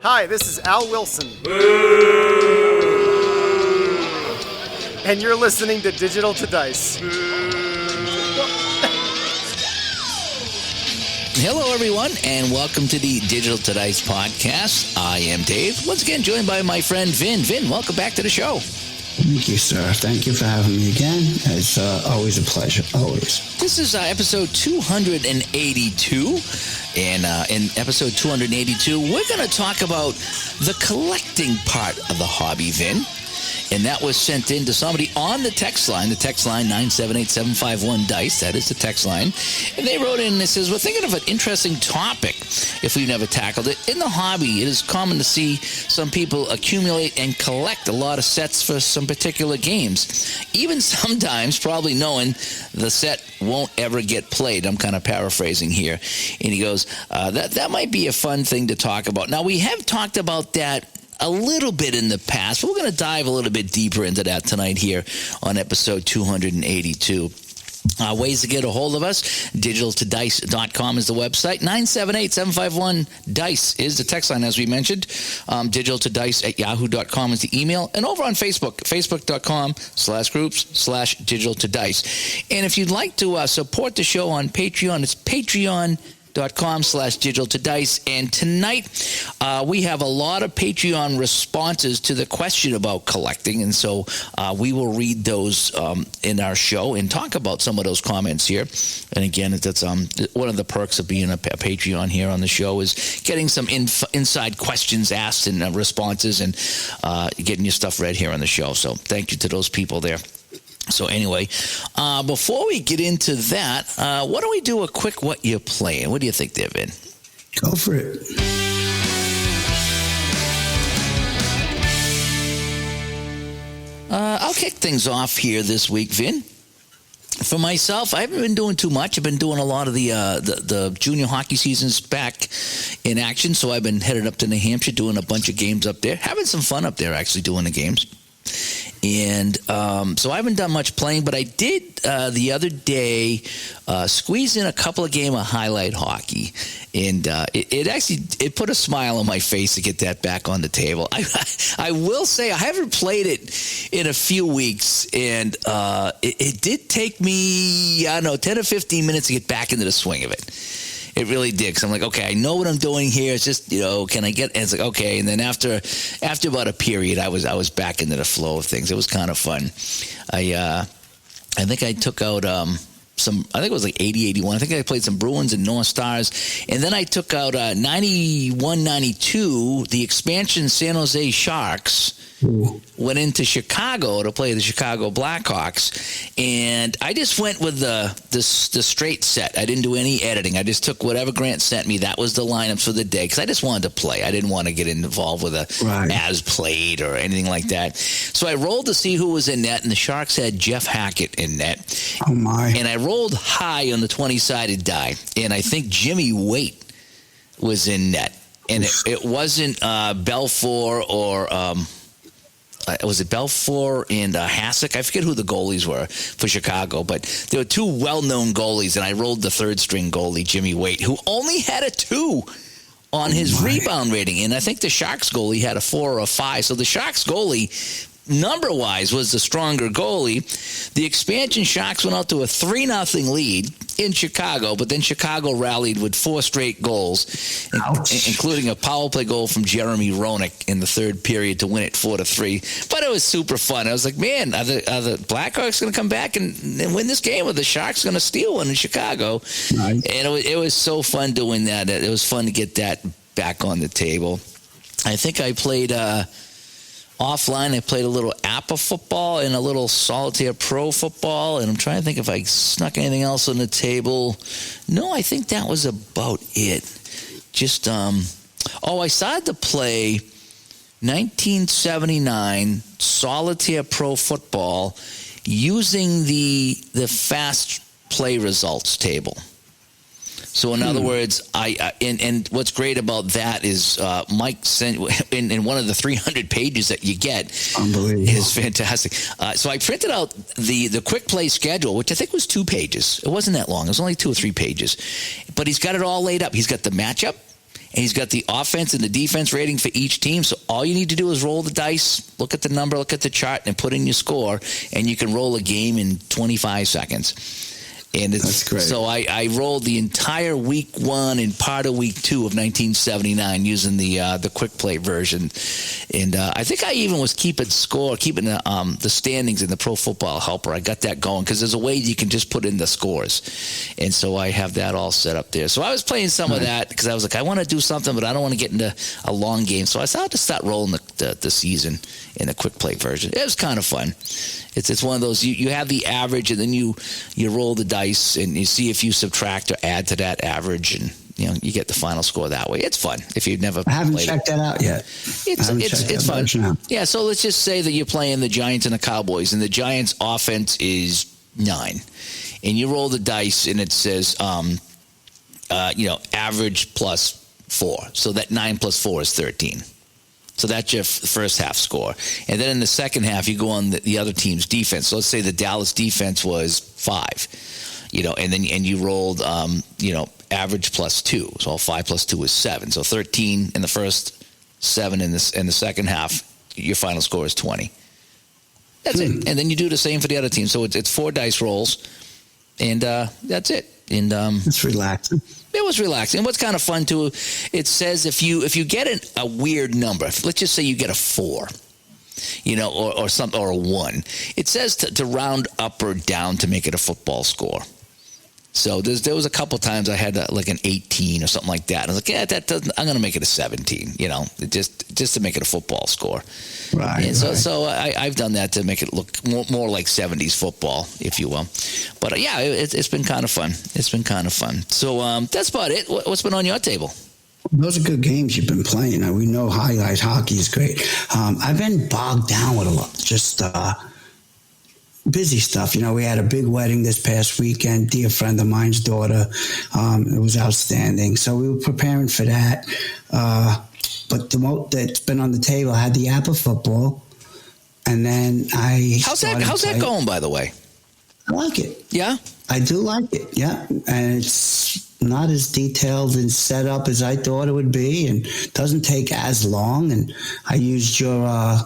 Hi, this is Al Wilson. And you're listening to Digital to Dice. Hello, everyone, and welcome to the Digital to Dice podcast. I am Dave, once again joined by my friend Vin. Vin, welcome back to the show. Thank you, sir. Thank you for having me again. It's always a pleasure, always. This is episode 282, and in episode 282, we're going to talk about the collecting part of the hobby, Vin. And that was sent in to somebody on the text line 978-751-DICE. That is the text line. And they wrote in and it says, we're thinking of an interesting topic if we've never tackled it. In the hobby, it is common to see some people accumulate and collect a lot of sets for some particular games. Even sometimes probably knowing the set won't ever get played. I'm kind of paraphrasing here. And he goes, that might be a fun thing to talk about. Now, we have talked about that a little bit in the past, but we're going to dive a little bit deeper into that tonight here on episode 282. Ways to get a hold of us, digitaltodice.com is the website. 978-751-DICE is the text line, as we mentioned. Digitaltodice@yahoo.com is the email. And over on Facebook, facebook.com/groups/digitaltodice. And if you'd like to support the show on Patreon, it's patreon.com/digitaltodice. And tonight, we have a lot of Patreon responses to the question about collecting. And so we will read those in our show and talk about some of those comments here. And again, that's one of the perks of being a Patreon here on the show is getting some inside questions asked and responses and getting your stuff read here on the show. So thank you to those people there. So anyway, before we get into that, why don't we do a quick what you're playing? What do you think there, Vin? Go for it. I'll kick things off here this week, Vin. For myself, I haven't been doing too much. I've been doing a lot of the junior hockey seasons back in action, so I've been headed up to New Hampshire doing a bunch of games up there. Having some fun up there, actually, doing the games. And so I haven't done much playing, but I did the other day squeeze in a couple of games of highlight hockey. And it actually put a smile on my face to get that back on the table. I will say I haven't played it in a few weeks, and it did take me, 10 or 15 minutes to get back into the swing of it. It really did, because I'm like, okay, I know what I'm doing here. It's just, can I get? And it's like, okay. And then after about a period, I was back into the flow of things. It was kind of fun. I think I took out some. I think it was like 80, 81. I think I played some Bruins and North Stars, and then I took out 91, 92. The expansion San Jose Sharks went into Chicago to play the Chicago Blackhawks, and I just went with the straight set. I didn't do any editing. I just took whatever Grant sent me. That was the lineups for the day, because I just wanted to play. I didn't want to get involved with as played or anything like that. So I rolled to see who was in net, and the Sharks had Jeff Hackett in net. Oh, my. And I rolled high on the 20-sided die, and I think Jimmy Waite was in net. And it wasn't Belfour or was it Belfour and Hasek? I forget who the goalies were for Chicago, but there were two well-known goalies, and I rolled the third-string goalie, Jimmy Waite, who only had a 2 on his rebound rating, and I think the Sharks goalie had a 4 or a 5. So the Sharks goalie, number-wise, was the stronger goalie. The expansion Sharks went out to a 3-0 lead in Chicago, but then Chicago rallied with 4 straight goals, including a power play goal from Jeremy Roenick in the third period to win it 4-3. But it was super fun. I was like, man, are the Blackhawks going to come back and win this game, or the Sharks going to steal one in Chicago? Nice. And it was so fun doing that. It was fun to get that back on the table. I think I played offline. I played a little APA football and a little Solitaire Pro football, and I'm trying to think if I snuck anything else on the table. No, I think that was about it. Just, I started to play 1979 Solitaire Pro football using the fast play results table. So in other words, and what's great about that is Mike sent in one of the 300 pages that you get is fantastic. So I printed out the quick play schedule, which I think was 2 pages. It wasn't that long. It was only 2 or 3 pages. But he's got it all laid up. He's got the matchup, and he's got the offense and the defense rating for each team. So all you need to do is roll the dice, look at the number, look at the chart, and put in your score, and you can roll a game in 25 seconds. And That's great. So I rolled the entire week 1 and part of week 2 of 1979 using the quick play version, and I think I even was keeping the standings in the Pro Football Helper. I got that going because there's a way you can just put in the scores, and so I have that all set up there. So I was playing some of that because I was like, I want to do something, but I don't want to get into a long game. So I started to start rolling the season in the quick play version. It was kind of fun. It's one of those, you have the average, and then you roll the dice and you see if you subtract or add to that average, and you get the final score that way. It's fun if you've never I haven't played checked that out yet. It's fun. Yeah, so let's just say that you're playing the Giants and the Cowboys, and the Giants offense is 9, and you roll the dice and it says average plus 4. So that 9 plus 4 is 13. So that's your first half score. And then in the second half, you go on the other team's defense. So let's say the Dallas defense was 5, and you rolled, average plus 2. So 5 plus 2 is 7. So 13 in the first, 7 in the second half. Your final score is 20. That's it. And then you do the same for the other team. So it's 4 dice rolls, and that's it. And it's relaxing. It was relaxing. And what's kind of fun too, it says if you get a weird number, let's just say you get a 4, or a 1, it says to round up or down to make it a football score. So there was a couple times I had like an 18 or something like that. I was like, that doesn't. I'm going to make it a 17. Just to make it a football score. Right. And so I've done that to make it look more like 70s football, if you will. But it's been kind of fun. It's been kind of fun. So that's about it. What's been on your table? Those are good games you've been playing. We know highlight hockey is great. I've been bogged down with a lot. Just busy stuff. We had a big wedding this past weekend, dear friend of mine's daughter. It was outstanding. So we were preparing for that. But the most that's been on the table, I had the Apple football. And then How's that going, by the way? I like it. Yeah? I do like it, yeah. And it's not as detailed and set up as I thought it would be, and doesn't take as long. And I used your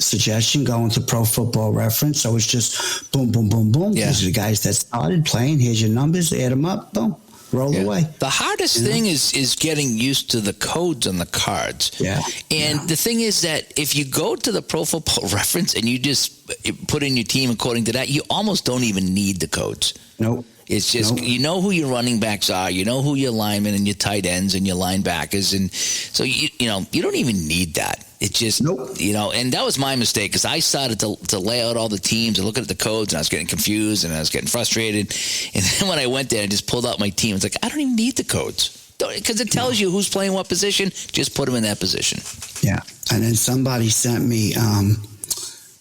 suggestion going to Pro Football Reference, so it's just boom, boom, boom, boom. Yeah. These are the guys that started playing. Here's your numbers, add them up, boom, roll away. The hardest thing is getting used to the codes on the cards. Yeah. And the thing is that if you go to the Pro Football Reference and you just put in your team according to that, you almost don't even need the codes. Nope. It's just, you know who your running backs are, you know who your linemen and your tight ends and your linebackers. And so, you don't even need that. It just, and that was my mistake because I started to lay out all the teams and look at the codes, and I was getting confused and I was getting frustrated. And then when I went there and just pulled out my team, it's like, I don't even need the codes because it tells you who's playing what position. Just put them in that position. Yeah. And then somebody sent me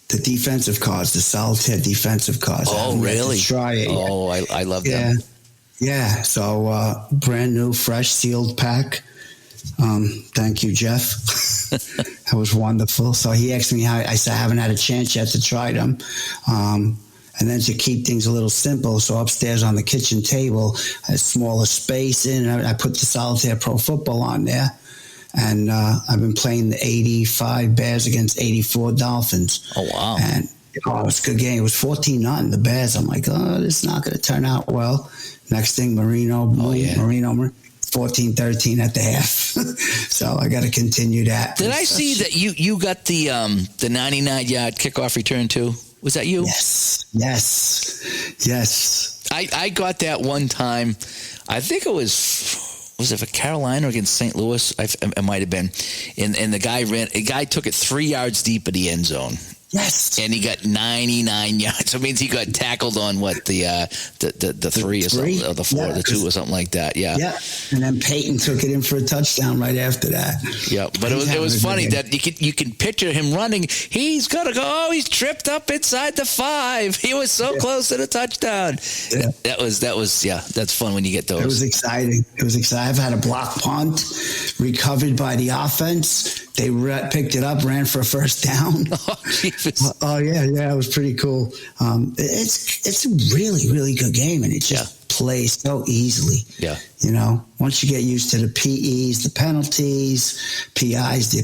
the defensive cards, the solitaire defensive cards. Oh, really? Try it. Oh, I love them. Yeah. So brand new, fresh, sealed pack. Thank you, Jeff. That was wonderful. So he asked me how. I said I haven't had a chance yet to try them. And then to keep things a little simple, so upstairs on the kitchen table, a smaller space in. I put the solitaire Pro Football on there. And I've been playing the 85 Bears against 84 Dolphins. Oh, wow. And it was a good game. It was 14-0, the Bears. I'm like, this is not going to turn out well. Next thing, Marino, 14-13 at the half. So I got to continue that. Did I see that you got the 99-yard kickoff return too? Was that you? Yes. I got that one time. I think it was it for Carolina or against St. Louis? It might have been. And the guy took it 3 yards deep in the end zone. Yes. And he got 99 yards. So it means he got tackled on the 3 or something, or the 4 or the 2 or something like that. Yeah. Yeah. And then Peyton took it in for a touchdown right after that. Yeah. But it was funny that you can picture him running. He's gonna go. Oh, he's tripped up inside the 5. He was so close to the touchdown. Yeah. That was that's fun when you get those. It was exciting. I've had a block punt recovered by the offense. They picked it up, ran for a first down. Oh yeah, it was pretty cool. It's a really, really good game, and it's just play so easily. Yeah. You know, once you get used to the PEs, the penalties, PIs, the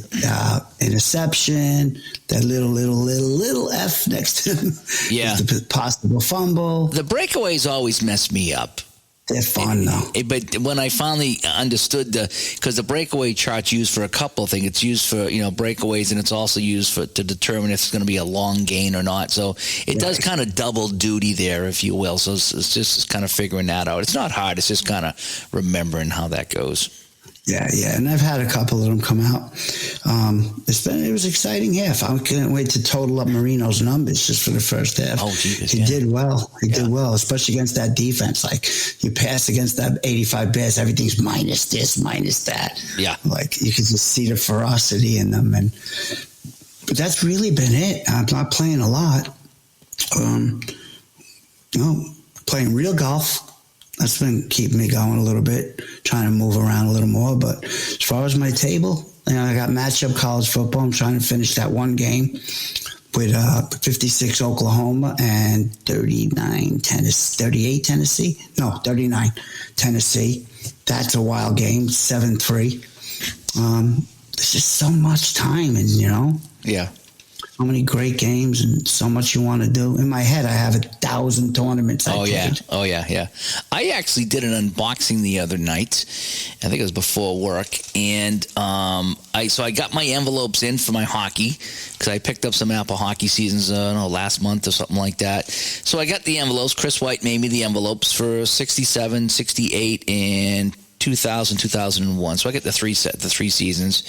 interception, that little F next to them, Yeah. the possible fumble. The breakaways always mess me up. They're fun, though. But when I finally understood because the breakaway chart's used for a couple of things. It's used for, breakaways, and it's also used to determine if it's going to be a long gain or not. So it does kind of double duty there, if you will. So it's just kind of figuring that out. It's not hard. It's just kind of remembering how that goes. Yeah, and I've had a couple of them come out. It was an exciting half. I couldn't wait to total up Marino's numbers just for the first half. Oh, Jesus, he did well. He did well, especially against that defense. Like, you pass against that 85 Bears, everything's minus this, minus that. Yeah, like you could just see the ferocity in them. But that's really been it. I'm not playing a lot. Playing real golf. That's been keeping me going a little bit, trying to move around a little more. But as far as my table, I got matchup college football. I'm trying to finish that one game with 56 Oklahoma and 38 Tennessee. No, 39 Tennessee. That's a wild game, 7-3. There's just so much time, and yeah. So many great games and so much you want to do. In my head, I have 1,000 tournaments. Oh yeah. I actually did an unboxing the other night. I think it was before work, and I got my envelopes in for my hockey because I picked up some Apple hockey seasons last month or something like that. So I got the envelopes. Chris White made me the envelopes for 67, 68, and 2000, 2001. So I get the three seasons.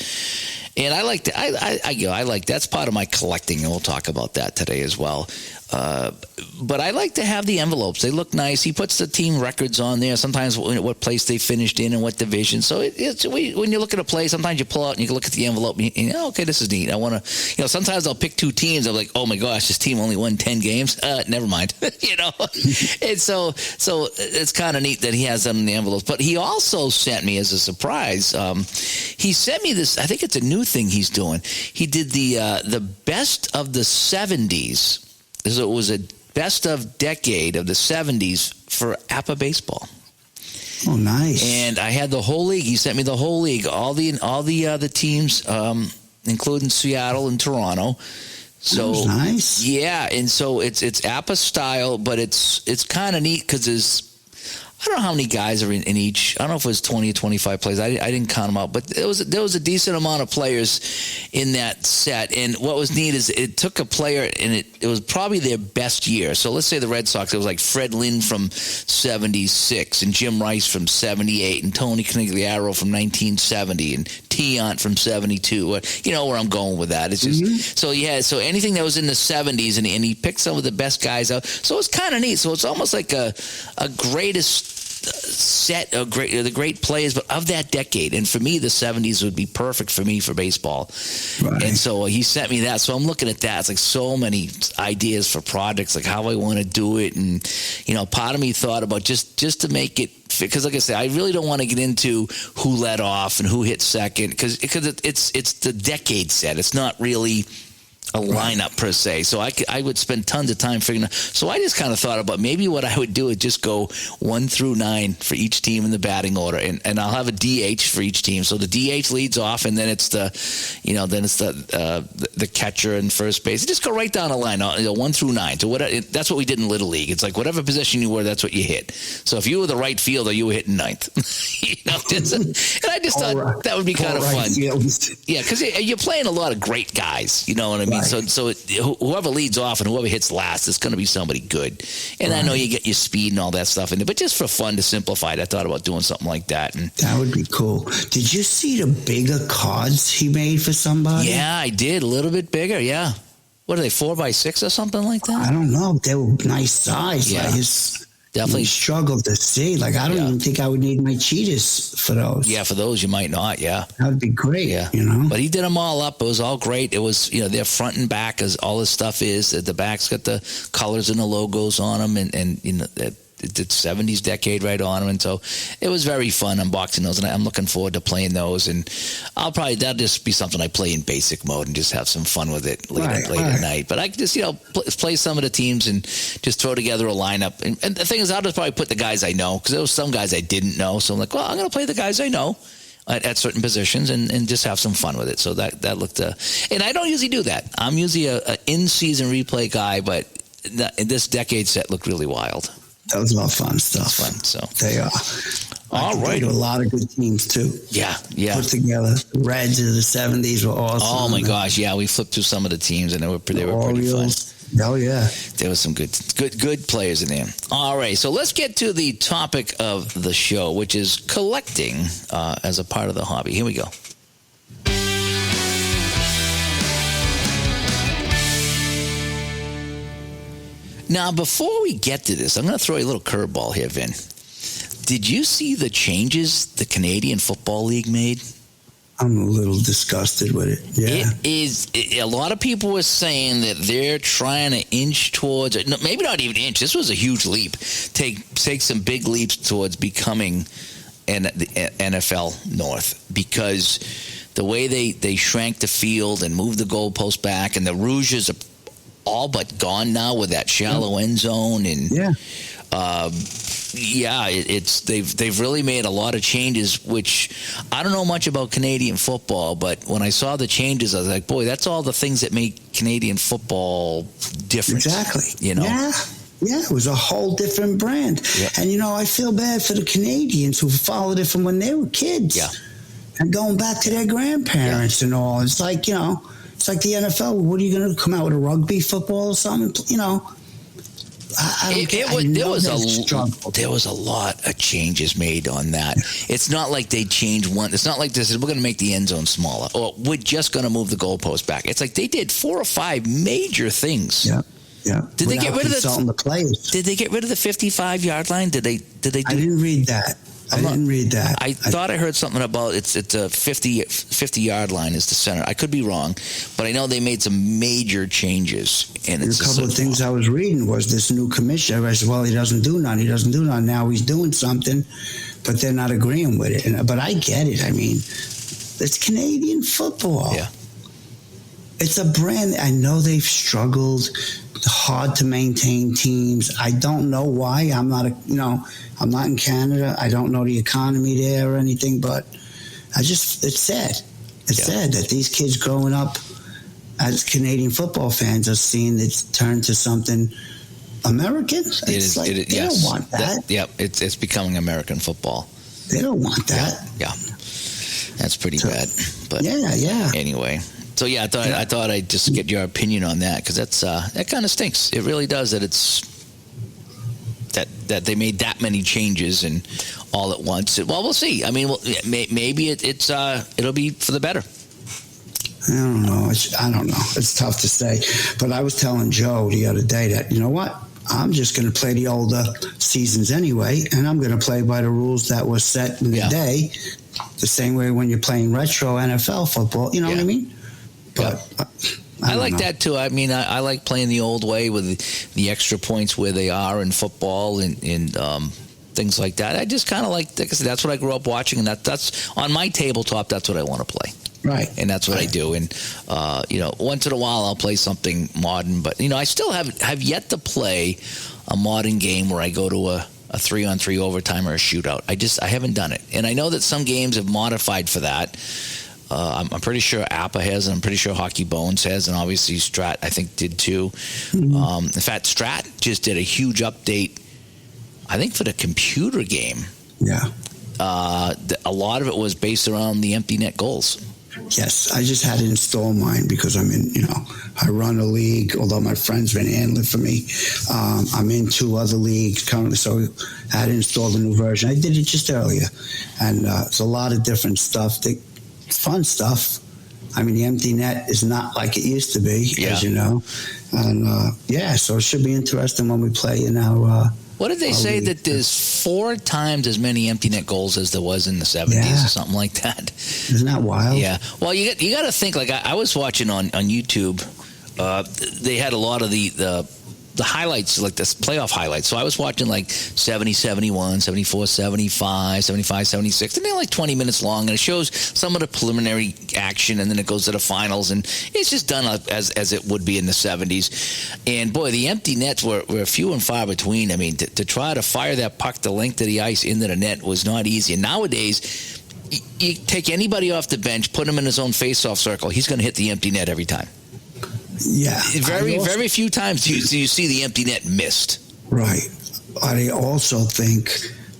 And I like that. I like that's part of my collecting, and we'll talk about that today as well. But I like to have the envelopes. They look nice. He puts the team records on there. Sometimes what place they finished in and what division. So when you look at a play, sometimes you pull out and you can look at the envelope and okay, this is neat. I want to, sometimes I'll pick two teams. I'm like, oh my gosh, this team only won 10 games. Never mind, And so it's kind of neat that he has them in the envelopes. But he also sent me as a surprise. He sent me this. I think it's a new thing he's doing. He did the best of the 70s. So it was a best of decade of the 70s for APA baseball. Oh, nice. And I had the whole league. He sent me the whole league, all the teams, including Seattle and Toronto. So that was nice. Yeah, and so it's APA style, but it's kind of neat because I don't know how many guys are in each. I don't know if it was 20 or 25 players. I didn't count them out, but there was a decent amount of players in that set. And what was neat is it took a player, and it was probably their best year. So let's say the Red Sox, it was like Fred Lynn from 76, and Jim Rice from 78, and Tony Conigliaro from 1970, and Tiant from 72. You know where I'm going with that. It's just so anything that was in the 70s, and he picked some of the best guys out. So it's kind of neat. So it's almost like a greatest set of the great players, but of that decade. And for me, the 70s would be perfect for me for baseball. Right. And so he sent me that. So I'm looking at that. It's like so many ideas for projects, like how I want to do it. And, part of me thought about just to make it, because like I said, I really don't want to get into who led off and who hit second, because it's the decade set. It's not really a lineup per se. So I would spend tons of time figuring out. So I just kind of thought about maybe what I would do is just go 1 through 9 for each team in the batting order, and I'll have a DH for each team. So the DH leads off, and then it's the catcher and first base. Just go right down the line, 1 through 9. So that's what we did in Little League. It's like whatever position you were, that's what you hit. So if you were the right fielder, you were hitting 9th. And I just thought that would be kind of fun. Yeah, because you're playing a lot of great guys. You know what I mean? Right. So whoever leads off and whoever hits last is going to be somebody good. And I know you get your speed and all that stuff in there, but just for fun to simplify it, I thought about doing something like that. And that would be cool. Did you see the bigger cards he made for somebody? Yeah, I did. A little bit bigger, yeah. What are they, 4x6 or something like that? I don't know. They were nice size. Yeah. Definitely struggled to see. Like, I don't even think I would need my cheetahs for those. Yeah, for those you might not. Yeah, that would be great. Yeah, But he did them all up. It was all great. It was their front and back, as all this stuff is. The back's got the colors and the logos on them, and the 70s decade right on. And so it was very fun unboxing those, and I'm looking forward to playing those. And that'll just be something I play in basic mode and just have some fun with it late at night. But I can just, play some of the teams and just throw together a lineup. And the thing is, I'll just probably put the guys I know, because there was some guys I didn't know. So I'm like, well, I'm going to play the guys I know at certain positions and just have some fun with it. So that looked, and I don't usually do that. I'm usually a in-season replay guy, but this decade set looked really wild. That was a lot of fun stuff. Fun, so they are. All right. A lot of good teams too. Yeah. Put together. Reds of the 70s were awesome. Oh my gosh, yeah. We flipped through some of the teams, and they were pretty fun. Oh yeah. There was some good players in there. All right, so let's get to the topic of the show, which is collecting as a part of the hobby. Here we go. Now, before we get to this, I'm going to throw you a little curveball here, Vin. Did you see the changes the Canadian Football League made? I'm a little disgusted with it. Yeah. A lot of people were saying that they're trying to inch towards, maybe not even inch. This was a huge leap. Take some big leaps towards becoming the NFL North, because the way they shrank the field and moved the goalpost back, and the Rouges are all but gone now with that shallow end zone, and they've really made a lot of changes, which I don't know much about Canadian football, but when I saw the changes, I was like, boy, that's all the things that make Canadian football different. Exactly. Yeah, it was a whole different brand. Yep. And, I feel bad for the Canadians who followed it from when they were kids. Yeah. And going back to their grandparents and all. It's like, it's like the NFL. What are you going to come out with, a rugby football or something? There was a lot of changes made on that. It's not like they changed one. It's not like this. We're going to make the end zone smaller, or we're just going to move the goalpost back. It's like they did 4 or 5 major things. Yeah. Did they get rid of the players? Did they get rid of the 55-yard line? Did they? I didn't read that. I didn't read that. I thought I heard something about it's a 50-yard line is the center. I could be wrong, but I know they made some major changes. And a couple of things I was reading was this new commissioner. I said, well, he doesn't do none. Now he's doing something, but they're not agreeing with it. But I get it. I mean, it's Canadian football. Yeah. It's a brand. I know they've struggled, hard to maintain teams. I don't know why. I'm not in Canada. I don't know the economy there or anything, but it's sad. It's sad that these kids growing up as Canadian football fans are seeing it turn to something American. They don't want that. It's becoming American football. They don't want that. Yeah. That's pretty bad. But yeah. Anyway. So I thought I'd just get your opinion on that, because that kind of stinks. It really does that that they made that many changes and all at once. Well, we'll see. I mean, maybe it'll be for the better. I don't know. It's tough to say. But I was telling Joe the other day that, you know what? I'm just going to play the older seasons anyway, and I'm going to play by the rules that were set in the day, the same way when you're playing retro NFL football. You know what I mean? But I like that too. I mean, I like playing the old way with the extra points where they are in football and things like that. I just kind of like that's what I grew up watching, and that's on my tabletop. That's what I want to play. Right. And that's what I do. And once in a while I'll play something modern, but I still have yet to play a modern game where I go to a 3-on-3 overtime or a shootout. I haven't done it, and I know that some games have modified for that. I'm pretty sure APA has, and I'm pretty sure Hockey Bones has, and obviously Strat, I think, did too. Mm-hmm. In fact, Strat just did a huge update, I think, for the computer game. Yeah. A lot of it was based around the empty net goals. Yes, I just had to install mine because I run a league, although my friend's been handling for me. I'm in 2 other leagues currently, so I had to install the new version. I did it just earlier, and it's a lot of different stuff. Fun stuff. I mean, the empty net is not like it used to be, as you know. And, so it should be interesting when we play in our what did they say league. That there's 4 times as many empty net goals as there was in the 70s or something like that? Isn't that wild? Yeah. Well, you got to think, like I was watching on YouTube, they had a lot of the the highlights, like the playoff highlights. So I was watching like 70, 71, 74, 75, 75, 76. And they're like 20 minutes long. And it shows some of the preliminary action. And then it goes to the finals. And it's just done as it would be in the 70s. And, boy, the empty nets were few and far between. I mean, to try to fire that puck the length of the ice into the net was not easy. And nowadays, you take anybody off the bench, put him in his own face-off circle, he's going to hit the empty net every time. Yeah. Very few times do you see the empty net missed. Right. I also think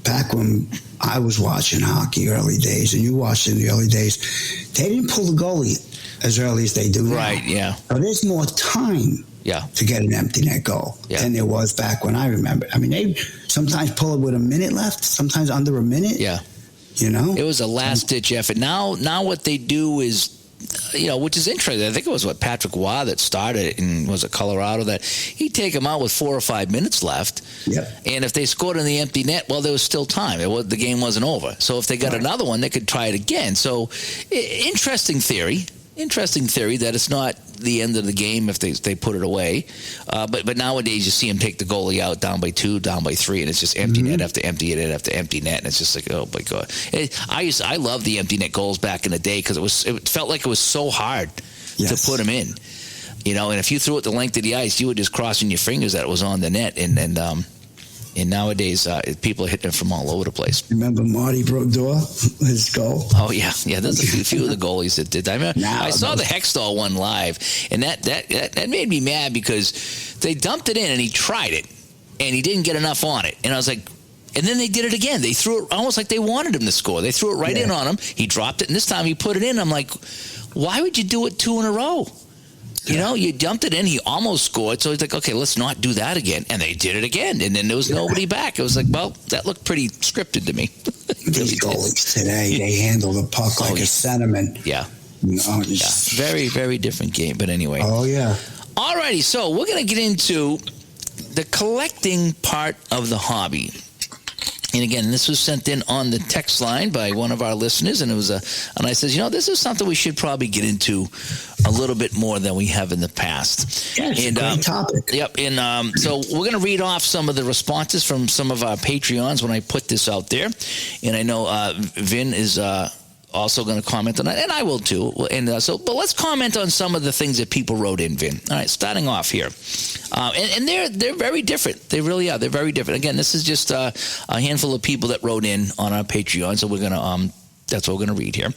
back when I was watching hockey early days, and you watched in the early days, they didn't pull the goalie as early as they do now. Right, yeah. So there's more time to get an empty net goal than there was back when I remember. I mean, they sometimes pull it with a minute left, sometimes under a minute. Yeah. You know? It was a last-ditch effort. Now what they do is, which is interesting. I think it was Patrick Waugh that started it in, was it Colorado, that he'd take them out with 4 or 5 minutes left. Yep. And if they scored in the empty net, well, there was still time. The game wasn't over. So if they got another one, they could try it again. So interesting theory that it's not the end of the game if they put it away. But nowadays you see them take the goalie out down by 2, down by 3, and it's just empty net after empty net after empty net, and it's just like, oh my God. I love the empty net goals back in the day because it felt like it was so hard to put them in. And if you threw it the length of the ice, you were just crossing your fingers that it was on the net, and nowadays, people are hitting it from all over the place. Remember Marty Brodeur, his goal? Oh, yeah. Yeah, there's a few of the goalies that did. I saw the Hextall one live, and that made me mad because they dumped it in, and he tried it, and he didn't get enough on it. And I was like, and then they did it again. They threw it almost like they wanted him to score. They threw it right in on him. He dropped it, and this time he put it in. I'm like, why would you do it 2 in a row? You dumped it in. He almost scored. So he's like, okay, let's not do that again. And they did it again. And then there was nobody back. It was like, well, that looked pretty scripted to me. These goalies today, they handle the puck like a sentiment. Yeah. Very, very different game. But anyway. Oh, yeah. All righty. So we're going to get into the collecting part of the hobby. And again, this was sent in on the text line by one of our listeners, and and I says, this is something we should probably get into a little bit more than we have in the past. Yeah, it's a great topic. Yep, and so we're going to read off some of the responses from some of our Patreons when I put this out there, and I know Vin is also going to comment on that, and I will too. And but let's comment on some of the things that people wrote in, Vin. All right, starting off here. And they're very different. They really are. They're very different. Again, this is just a handful of people that wrote in on our Patreon, so we're going to that's what we're going to read here.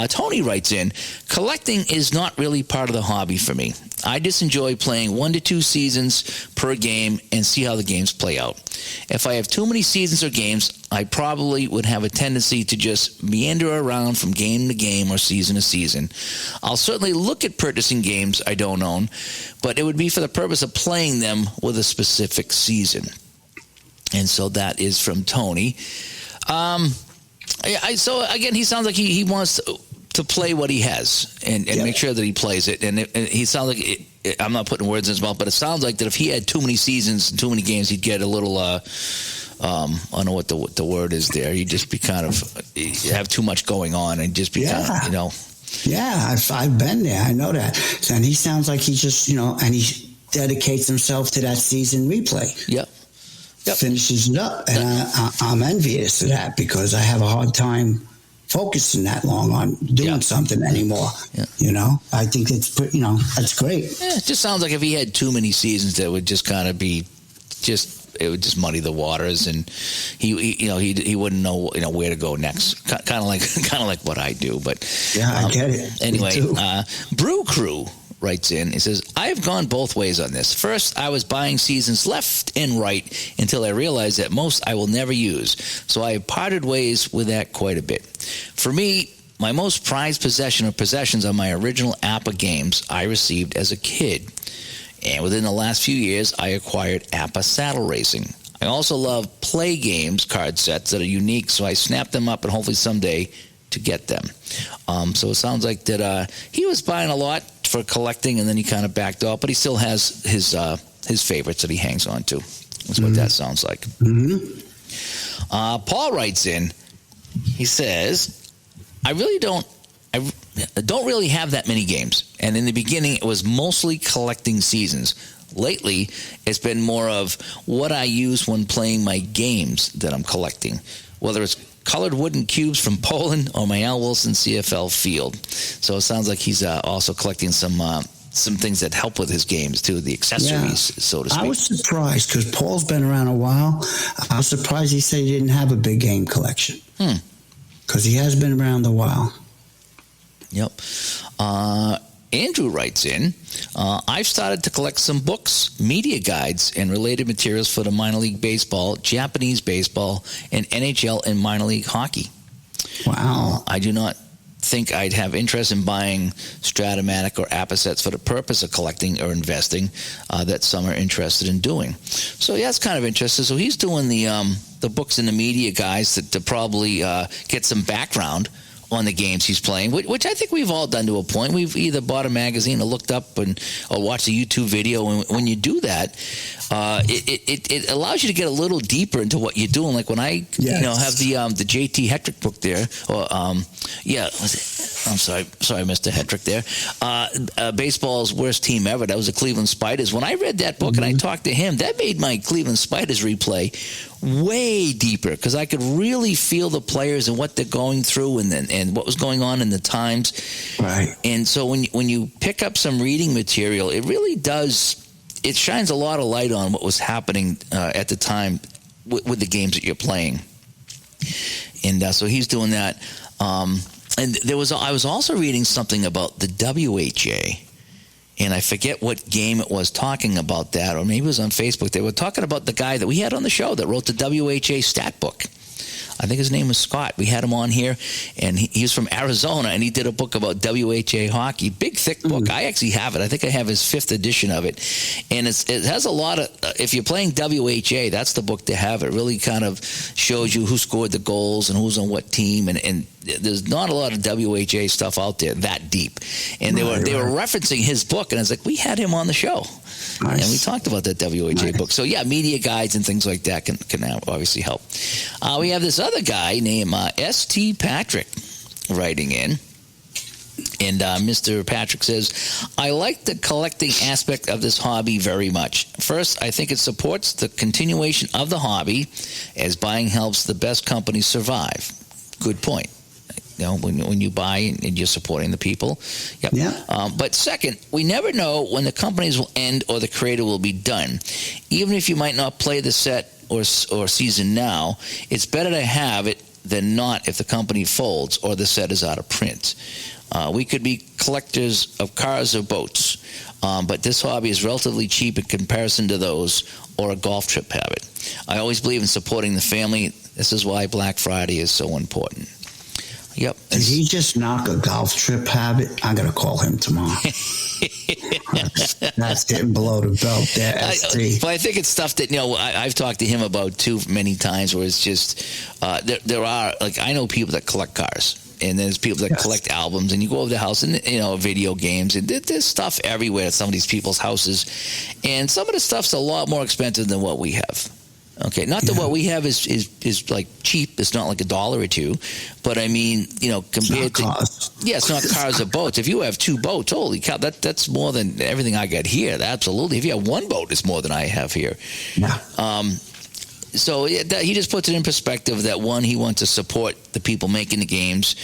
Tony writes in, collecting is not really part of the hobby for me. I just enjoy playing 1 to 2 seasons per game and see how the games play out. If I have too many seasons or games, I probably would have a tendency to just meander around from game to game or season to season. I'll certainly look at purchasing games I don't own, but it would be for the purpose of playing them with a specific season. And so that is from Tony. So again, he sounds like he wants to play what he has and make sure that he plays it. And he sounds like I'm not putting words in his mouth, but it sounds like that if he had too many seasons and too many games, he'd get a little. I don't know what the word is there. He'd just be kind of have too much going on and just be kind of, Yeah, I've been there. I know that. And he sounds like he just and he dedicates himself to that season replay. Yep. Finishes it up, and I'm envious of that because I have a hard time focusing that long on doing something anymore. I think it's that's great. It just sounds like if he had too many seasons, that would just kind of be it would just muddy the waters, and he wouldn't know where to go next. Kind of like what I do, but I get it. Anyway, Brew Crew writes in. He says, I've gone both ways on this. First, I was buying seasons left and right until I realized that most I will never use. So I have parted ways with that quite a bit. For me, my most prized possession or possessions are my original APA games I received as a kid. And within the last few years, I acquired APA Saddle Racing. I also love play games card sets that are unique, so I snap them up and hopefully someday to get them. So it sounds like that he was buying a lot for collecting, and then he kind of backed off, but he still has his favorites that he hangs on to. That's what that sounds like. Paul writes in. He says, I don't really have that many games, and in the beginning it was mostly collecting seasons. lately, it's been more of what I use when playing my games that I'm collecting, whether it's colored wooden cubes from Poland or my Al Wilson CFL field. So it sounds like he's also collecting some things that help with his games too, the accessories, so to speak. I was surprised because Paul's been around a while. I was surprised he said he didn't have a big game collection because he has been around a while. Yep. Andrew writes in, I've started to collect some books, media guides, and related materials for the minor league baseball, Japanese baseball, and NHL and minor league hockey. Wow. I do not think I'd have interest in buying Stratomatic or Apposets for the purpose of collecting or investing that some are interested in doing. So yeah, it's kind of interesting. So he's doing the books and the media guys to probably get some background on the games he's playing, which I think we've all done to a point. We've either bought a magazine or looked up or watched a YouTube video. And when you do that, it allows you to get a little deeper into what you're doing. Like when I have the JT Hetrick book there, or I'm sorry, Mr. Hetrick there. Baseball's worst team ever. That was the Cleveland Spiders. When I read that book and I talked to him, that made my Cleveland Spiders replay way deeper because I could really feel the players and what they're going through and what was going on in the times. Right. And so when you pick up some reading material, it really does. It shines a lot of light on what was happening at the time with the games that you're playing. And so he's doing that. And I was also reading something about the WHA, and I forget what game it was talking about that, or maybe it was on Facebook. They were talking about the guy that we had on the show that wrote the WHA stat book. I think his name was Scott. We had him on here, and he was from Arizona, and he did a book about WHA hockey. Big, thick book. I actually have it. I think I have his 5th edition of it. And it has a lot of, if you're playing WHA, that's the book to have. It really kind of shows you who scored the goals and who's on what team, and there's not a lot of WHA stuff out there that deep. And they were referencing his book, and I was like, we had him on the show. Nice. And we talked about that WHA book. So, yeah, media guides and things like that can obviously help. We have this other guy named S.T. Patrick writing in. And Mr. Patrick says, I like the collecting aspect of this hobby very much. First, I think it supports the continuation of the hobby as buying helps the best companies survive. Good point. You know, when you buy and you're supporting the people. Yep. Yeah. But second, we never know when the companies will end or the creator will be done. Even if you might not play the set or season now, it's better to have it than not if the company folds or the set is out of print. We could be collectors of cars or boats, but this hobby is relatively cheap in comparison to those or a golf trip habit. I always believe in supporting the family. This is why Black Friday is so important. Yep. Did he just knock a golf trip habit? I'm going to call him tomorrow. That's getting below the belt there, ST. But I think it's stuff that, I've talked to him about too many times where it's just, there are, like, I know people that collect cars. And there's people that collect albums, and you go over the house and, video games, and there's stuff everywhere at some of these people's houses. And some of the stuff's a lot more expensive than what we have. Okay, not that what we have is like cheap. It's not like $1 or $2, but I mean, compared to it's not cars or boats. If you have 2 boats, holy cow, that's more than everything I got here. Absolutely. If you have 1 boat, it's more than I have here. Yeah. So he just puts it in perspective that 1, he wants to support the people making the games,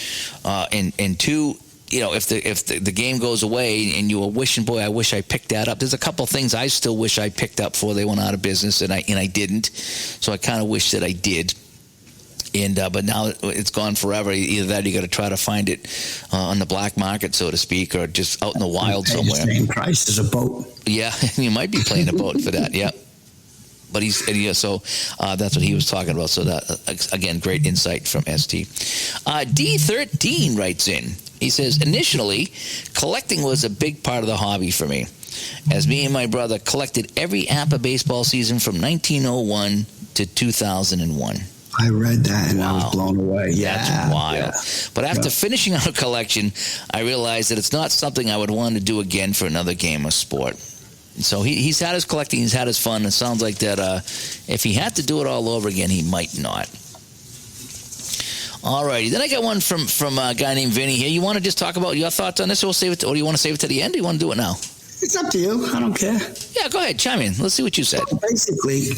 and 2. If the game goes away and you were wishing, boy, I wish I picked that up. There's a couple things I still wish I picked up before they went out of business, and I didn't. So I kind of wish that I did. And but now it's gone forever. Either that, or you got to try to find it on the black market, so to speak, or just out in the wild somewhere. The same price as a boat. Yeah, you might be playing a boat for that. Yeah. But so that's what he was talking about. So that, again, great insight from ST. D13 writes in. He says, initially, collecting was a big part of the hobby for me, as me and my brother collected every APA baseball season from 1901 to 2001. I read that and I was blown away. Yeah, that's wild. Yeah. But after finishing our collection, I realized that it's not something I would want to do again for another game of sport. So he's had his collecting, he's had his fun. It sounds like that if he had to do it all over again, he might not. All righty. Then I got one from a guy named Vinny here. You want to just talk about your thoughts on this, or we'll save it, or do you want to save it to the end, or do you want to do it now? It's up to you. I don't care. Yeah, go ahead. Chime in. Let's see what you said. Basically,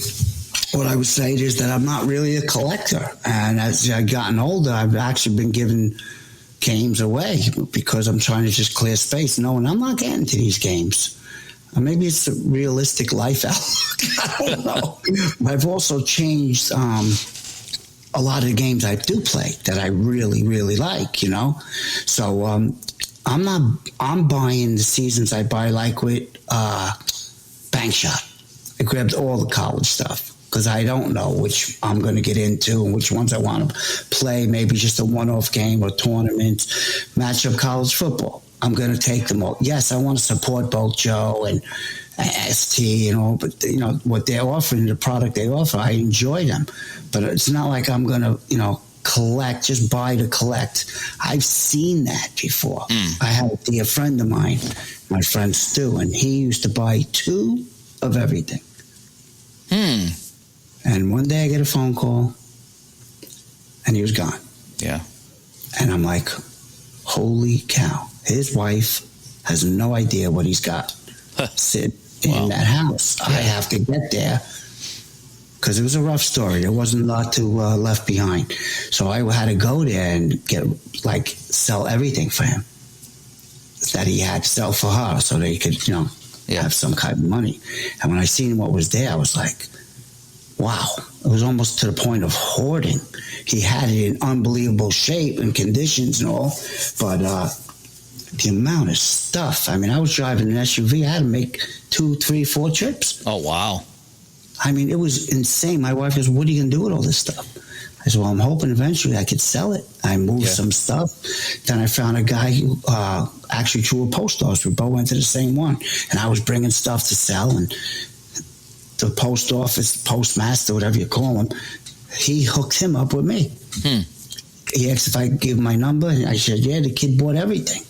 what I would say is that I'm not really a collector. And as I've gotten older, I've actually been giving games away because I'm trying to just clear space, knowing I'm not getting to these games. Maybe it's a realistic life outlook. I don't know. I've also changed a lot of the games I do play that I really, really like, So I'm buying the seasons I buy, like with Bank Shot. I grabbed all the college stuff because I don't know which I'm going to get into and which ones I want to play. Maybe just a one-off game or tournament, matchup college football. I'm going to take them all. Yes, I want to support both Joe and ST and all, but what they're offering, the product they offer, I enjoy them. But it's not like I'm going to, collect, just buy to collect. I've seen that before. I had a dear friend of mine, my friend Stu, and he used to buy 2 of everything. And one day I get a phone call, and he was gone. Yeah. And I'm like, holy cow. His wife has no idea what he's got sitting in that house. Yeah. I have to get there because it was a rough story. There wasn't a lot to left behind. So I had to go there and sell everything for him that he had to sell for her so they could, have some kind of money. And when I seen what was there, I was like, wow. It was almost to the point of hoarding. He had it in unbelievable shape and conditions and all, but the amount of stuff. I mean, I was driving an SUV. I had to make 2, 3, 4 trips. Oh, wow. I mean, it was insane. My wife goes, what are you going to do with all this stuff? I said, well, I'm hoping eventually I could sell it. I moved some stuff. Then I found a guy who actually drew a post office. We both went to the same one. And I was bringing stuff to sell. And the post office, postmaster, whatever you call him, he hooked him up with me. He asked if I could give him my number. And I said, yeah, the kid bought everything.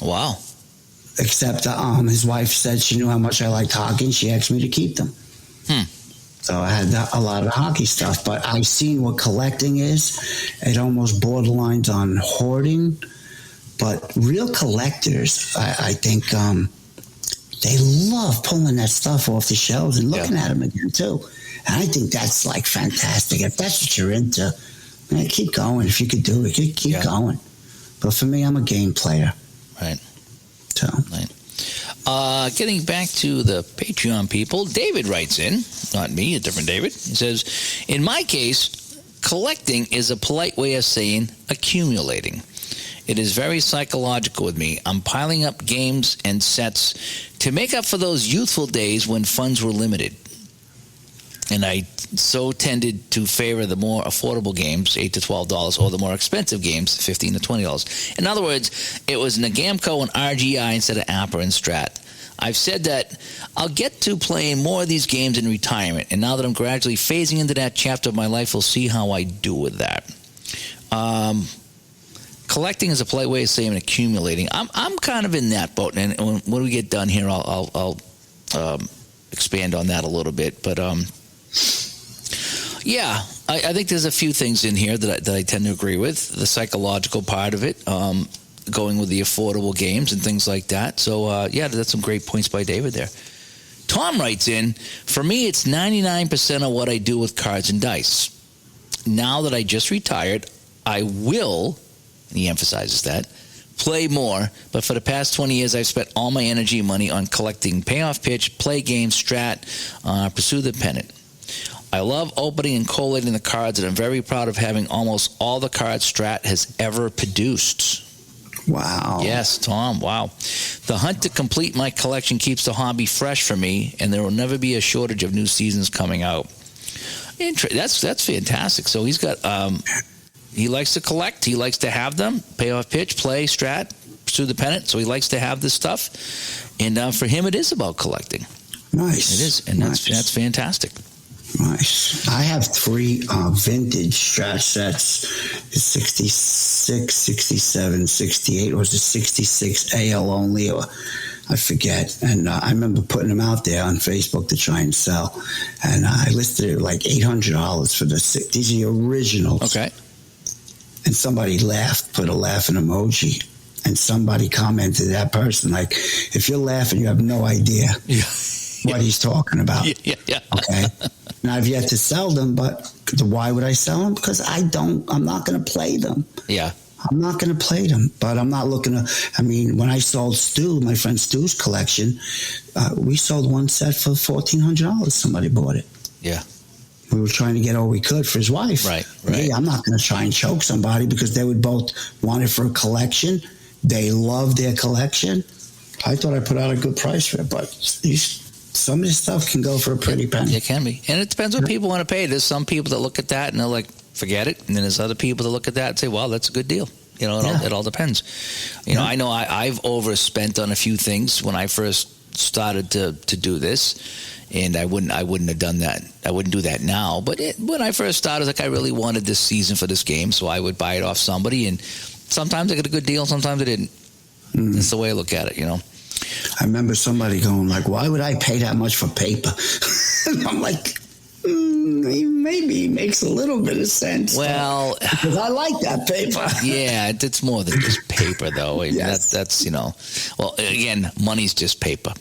Wow. Except his wife said she knew how much I liked hockey, and she asked me to keep them. So I had a lot of hockey stuff, but I seen what collecting is. It almost borderlines on hoarding, but real collectors, I think they love pulling that stuff off the shelves and looking at them again too. And I think that's like fantastic. If that's what you're into, man, keep going. If you could do it, keep going. But for me, I'm a game player. Right. So. Right. Getting back to the Patreon people, David writes in, not me, a different David. He says, in my case, collecting is a polite way of saying accumulating. It is very psychological with me. I'm piling up games and sets to make up for those youthful days when funds were limited. And I so tended to favor the more affordable games, $8 to $12, or the more expensive games, $15 to $20. In other words, it was Nagamco and RGI instead of Apper and Strat. I've said that I'll get to playing more of these games in retirement, and now that I'm gradually phasing into that chapter of my life, we'll see how I do with that. Collecting is a polite way of saying accumulating. I'm kind of in that boat, and when we get done here, I'll expand on that a little bit, but yeah, I think there's a few things in here that I tend to agree with. The psychological part of it, going with the affordable games and things like that. So, that's some great points by David there. Tom writes in, for me, it's 99% of what I do with cards and dice. Now that I just retired, I will, and he emphasizes that, play more, but for the past 20 years, I've spent all my energy and money on collecting payoff pitch, play games, strat, pursue the pennant. I love opening and collating the cards, and I'm very proud of having almost all the cards Strat has ever produced. Wow. Yes, Tom, wow. The hunt to complete my collection keeps the hobby fresh for me, and there will never be a shortage of new seasons coming out. That's fantastic. So he's got, he likes to collect, he likes to have them, payoff pitch, play, strat, pursue the pennant, so he likes to have this stuff, and for him it is about collecting. Nice. It is, and that's fantastic. Nice. I have 3 vintage strat sets, 66, 67, 68, or was it 66 AL only, or I forget. And I remember putting them out there on Facebook to try and sell. And I listed it like $800 for these are the originals. Okay. And somebody laughed, put a laughing emoji. and somebody commented to that person, like, if you're laughing, you have no idea what he's talking about. Yeah. Okay. Now, I've yet to sell them, but why would I sell them? Because I'm not going to play them. Yeah. I'm not going to play them, but I'm not looking to. I mean, when I sold Stu, my friend Stu's collection, we sold one set for $1,400. Somebody bought it. Yeah. We were trying to get all we could for his wife. Right. Hey, I'm not going to try and choke somebody because they would both want it for a collection. They love their collection. I thought I put out a good price for it, but some of this stuff can go for a pretty penny. It can be. And it depends what people want to pay. There's some people that look at that and they're like, forget it. And then there's other people that look at that and say, well, that's a good deal. You know, it all depends. You know, I know I've overspent on a few things when I first started to do this, and I wouldn't have done that. I wouldn't do that now. But when I first started, like, I really wanted this season for this game, so I would buy it off somebody, and sometimes I get a good deal, sometimes I didn't. That's the way I look at it, you know. I remember somebody going like, why would I pay that much for paper? And I'm like, maybe it makes a little bit of sense. Well, because I like that paper. Yeah, it's more than just paper, though. I mean, Yes. that's you know. Well, again, money's just paper,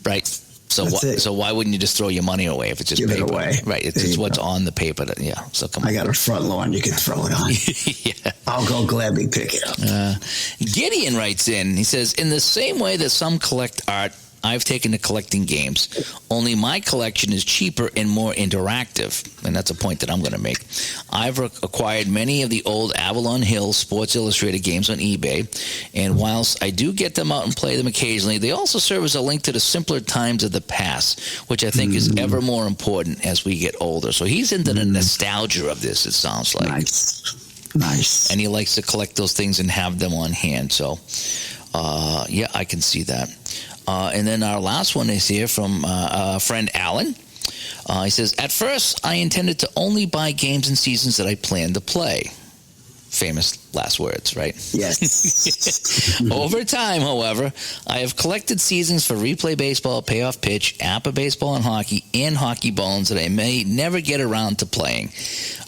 right? So why wouldn't you just throw your money away if it's just Give paper? it away. Right? It's just what's on the paper. So come on. I got a front lawn you can throw it on. Yeah. I'll go gladly pick it up. Gideon writes in. He says, in the same way that some collect art, I've taken to collecting games, only my collection is cheaper and more interactive, and that's a point that I'm going to make. I've acquired many of the old Avalon Hill Sports Illustrated games on eBay, and whilst I do get them out and play them occasionally, they also serve as a link to the simpler times of the past, which I think is ever more important as we get older. So he's into the nostalgia of this, it sounds like. Nice. And he likes to collect those things and have them on hand. So, yeah, I can see that. And then our last one is here from friend Alan. He says, at first, I intended to only buy games and seasons that I planned to play. Famous last words, right? Yes. Over time, however, I have collected seasons for Replay Baseball, Payoff Pitch, APA Baseball and Hockey Bones that I may never get around to playing.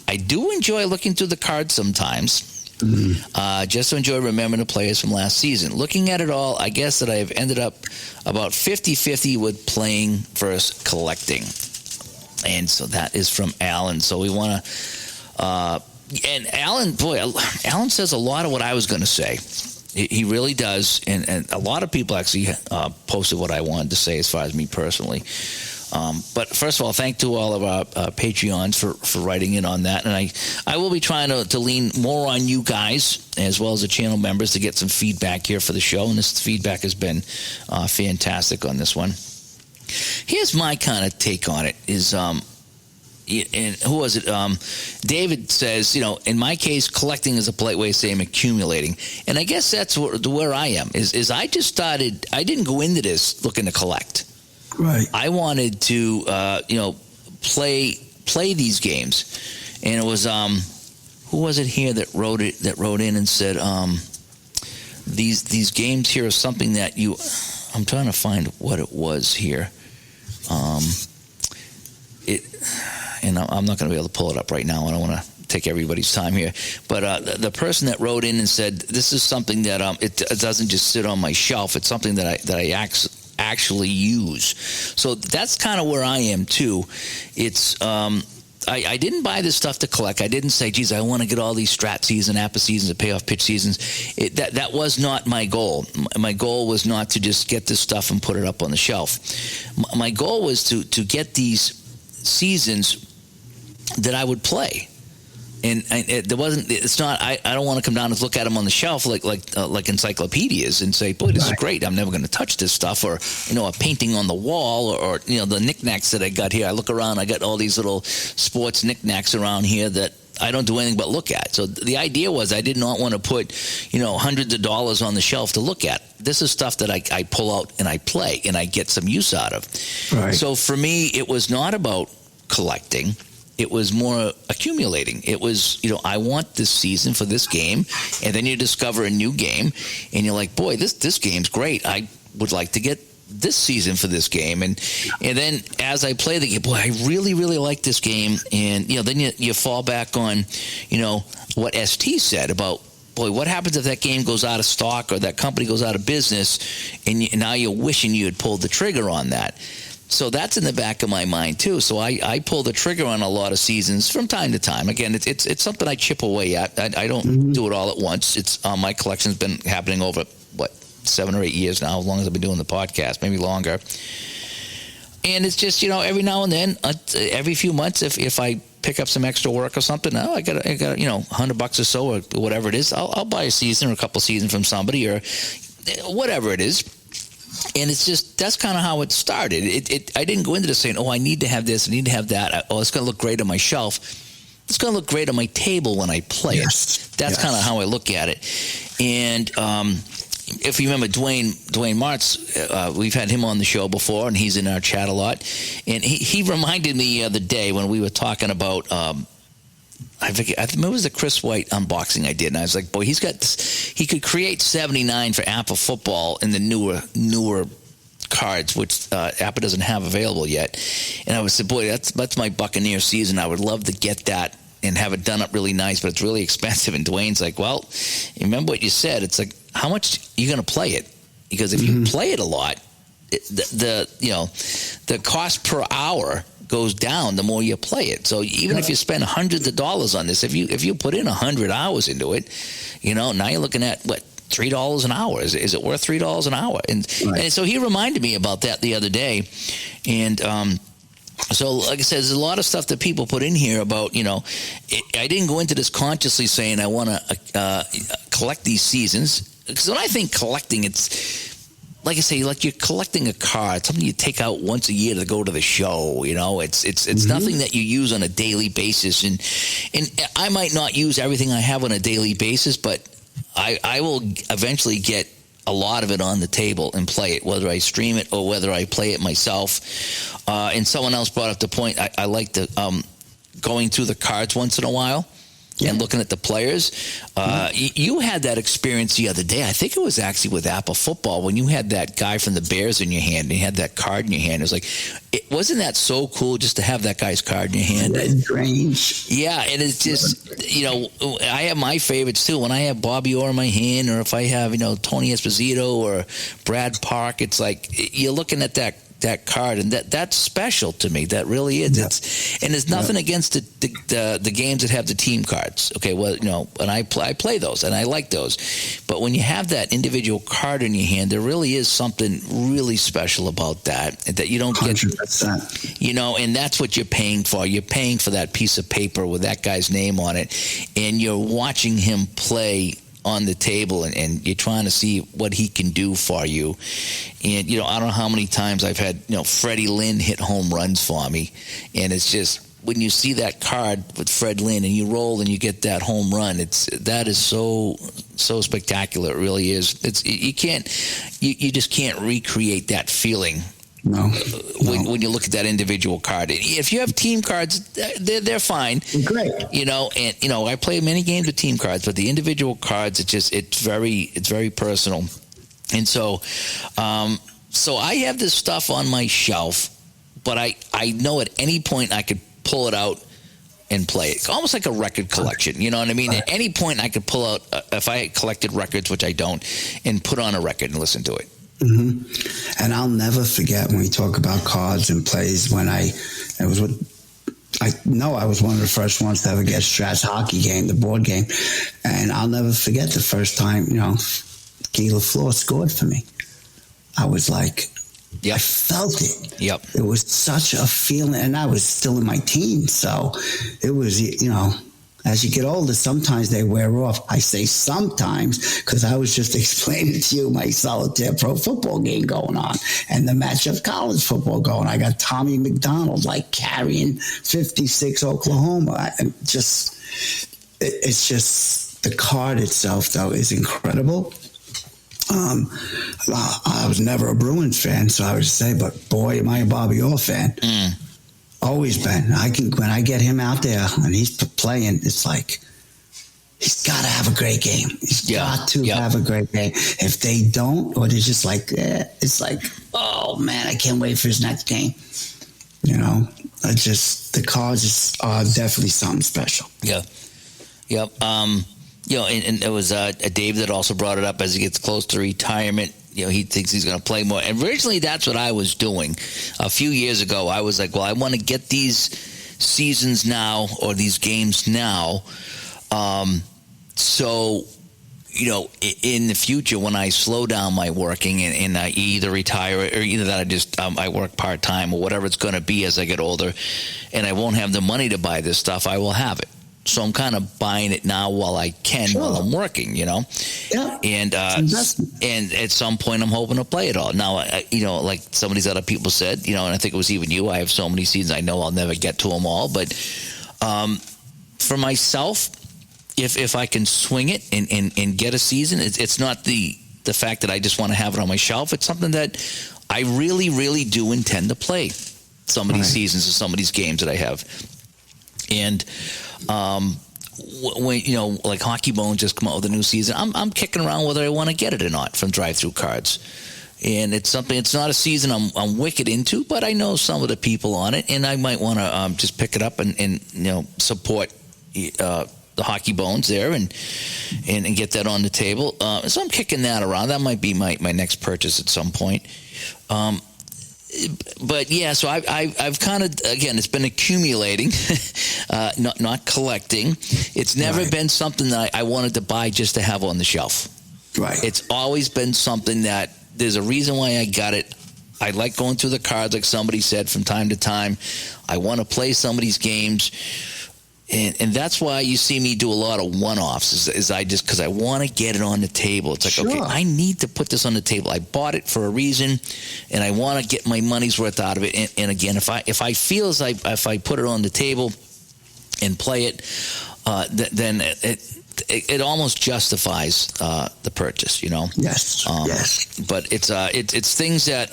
I do enjoy looking through the cards sometimes. Just to enjoy remembering the players from last season. Looking at it all, I guess that I have ended up about 50-50 with playing versus collecting. And so that is from Alan. So we want to... and Alan, Alan says a lot of what I was going to say. He really does. And a lot of people actually posted what I wanted to say as far as me personally. But first of all, thank to all of our Patreons for writing in on that. And I will be trying to lean more on you guys as well as the channel members to get some feedback here for the show. And this feedback has been fantastic on this one. Here's my kind of take on it is, and who was it? David says, you know, in my case, collecting is a polite way of saying accumulating. And I guess that's where I am is I just started, I didn't go into this looking to collect. Right. I wanted to, play these games, and it was who was it here that wrote in and said these games here are something that you. I'm trying to find what it was here. And I'm not going to be able to pull it up right now. I don't want to take everybody's time here, but the person that wrote in and said this is something that it doesn't just sit on my shelf. It's something that I actually use. So that's kind of where I am too. It's I didn't buy this stuff to collect. I didn't say, geez, I want to get all these strat season, APA seasons, and payoff pitch seasons. That was not my goal. My goal was not to just get this stuff and put it up on the shelf. My goal was to get these seasons that I would play. And there wasn't. It's not. I don't want to come down and look at them on the shelf like encyclopedias and say, "Boy, this is great. I'm never going to touch this stuff." Or a painting on the wall, or the knickknacks that I got here. I look around. I got all these little sports knickknacks around here that I don't do anything but look at. So the idea was I did not want to put hundreds of dollars on the shelf to look at. This is stuff that I pull out and I play and I get some use out of. Right. So for me, it was not about collecting. It was more accumulating. It was, I want this season for this game, and then you discover a new game, and you're like, boy, this game's great. I would like to get this season for this game, and then as I play the game, boy, I really, really like this game, and then you fall back on, what ST said about, boy, what happens if that game goes out of stock or that company goes out of business, and now you're wishing you had pulled the trigger on that. So that's in the back of my mind too. So I pull the trigger on a lot of seasons from time to time. Again, it's something I chip away at. I don't do it all at once. It's my collection's been happening over 7 or 8 years now, as long as I've been doing the podcast, maybe longer. And it's just, every now and then, every few months, if I pick up some extra work or something, I got $100 or so or whatever it is, I'll buy a season or a couple seasons from somebody or whatever it is. And it's just, that's kind of how it started. I didn't go into this saying, I need to have this, I need to have that. It's going to look great on my shelf. It's going to look great on my table when I play it. That's kind of how I look at it. And if you remember Dwayne Martz, we've had him on the show before, and he's in our chat a lot. And he reminded me the other day when we were talking about, I think it was the Chris White unboxing I did, and I was like, boy, he's got this. He could create 79 for Apple football in the newer cards, which Apple doesn't have available yet. And I would say, boy, that's my Buccaneer season. I would love to get that and have it done up really nice, but it's really expensive. And Dwayne's like, well, remember what you said. It's like, how much are you going to play it? Because if you play it a lot, the cost per hour goes down the more you play it. So even if you spend hundreds of dollars on this, if you put in 100 hours into it, now you're looking at what, $3 an hour. Is it worth $3 an hour? And so he reminded me about that the other day. And so like I said, there's a lot of stuff that people put in here about, I didn't go into this consciously saying I want to collect these seasons. Because when I think collecting, it's like I say, like you're collecting a card, something you take out once a year to go to the show. It's nothing that you use on a daily basis. And I might not use everything I have on a daily basis, but I will eventually get a lot of it on the table and play it, whether I stream it or whether I play it myself. And someone else brought up the point, I like the going through the cards once in a while. And looking at the players. You had that experience the other day. I think it was actually with Apple football when you had that guy from the Bears in your hand and you had that card in your hand. It was like, wasn't that so cool just to have that guy's card in your hand? Red Grange. Yeah, and it's just, I have my favorites too. When I have Bobby Orr in my hand or if I have, Tony Esposito or Brad Park, it's like you're looking at that card, and that's special to me. That really is. And there's nothing against the games that have the team cards. Okay, well, and I play those, and I like those. But when you have that individual card in your hand, there really is something really special about that you don't get. 100%. And that's what you're paying for. You're paying for that piece of paper with that guy's name on it, and you're watching him play on the table, and you're trying to see what he can do for you. And, I don't know how many times I've had, Freddie Lynn hit home runs for me. And it's just, when you see that card with Fred Lynn and you roll and you get that home run, that is so spectacular. It really is. You just can't recreate that feeling. No. When you look at that individual card. If you have team cards, they're fine. Great. And I play many games with team cards, but the individual cards, it's very personal. And so I have this stuff on my shelf, but I know at any point I could pull it out and play it. It's almost like a record collection. You know what I mean? At any point I could pull out, if I collected records, which I don't, and put on a record and listen to it. Mm-hmm. And I'll never forget when we talk about cards and plays I was one of the first ones to ever get Strat's hockey game, the board game. And I'll never forget the first time, Guy Lafleur scored for me. I was like, I felt it. Yep. It was such a feeling. And I was still in my teens. So it was, as you get older, sometimes they wear off. I say sometimes because I was just explaining to you my solitaire pro football game going on and the match of college football going. I got Tommy McDonald carrying 56 Oklahoma. It's just the card itself, though, is incredible. I was never a Bruins fan, so I would say, but boy, am I a Bobby Orr fan. Always been. When I get him out there and he's playing, it's like he's got to have a great game. He's got to have a great game. If they don't, or they're just like, it's like, oh man, I can't wait for his next game. The cards are definitely something special. Yeah. Yep. And it was Dave that also brought it up as he gets close to retirement. He thinks he's going to play more. And originally, that's what I was doing. A few years ago, I was like, well, I want to get these seasons now or these games now. So, in the future, when I slow down my working and I either retire or either that I work part-time or whatever it's going to be as I get older, and I won't have the money to buy this stuff, I will have it. So I'm kind of buying it now while I can, while I'm working, Yeah. And at some point, I'm hoping to play it all. Now, like some of these other people said, and I think it was even you, I have so many seasons, I know I'll never get to them all. But for myself, if I can swing it and get a season, it's not the fact that I just want to have it on my shelf. It's something that I really, really do intend to play some of these seasons or some of these games that I have. And when like Hockey Bones just come out with a new season, I'm kicking around whether I want to get it or not from Drive-Thru Cards. And it's not a season I'm wicked into, but I know some of the people on it, and I might want to just pick it up and support the Hockey Bones there and get that on the table. So I'm kicking that around. That might be my next purchase at some point. But yeah, so I've kind of, again, it's been accumulating, not collecting. It's never been something that I wanted to buy just to have on the shelf. Right. It's always been something that there's a reason why I got it. I like going through the cards, like somebody said, from time to time. I want to play some of these games. And that's why you see me do a lot of one-offs, is I just, because I want to get it on the table. It's like, okay, I need to put this on the table. I bought it for a reason, and I want to get my money's worth out of it. And again, if I feel as if I put it on the table and play it, then it almost justifies the purchase, Yes. Yes. But it's things that.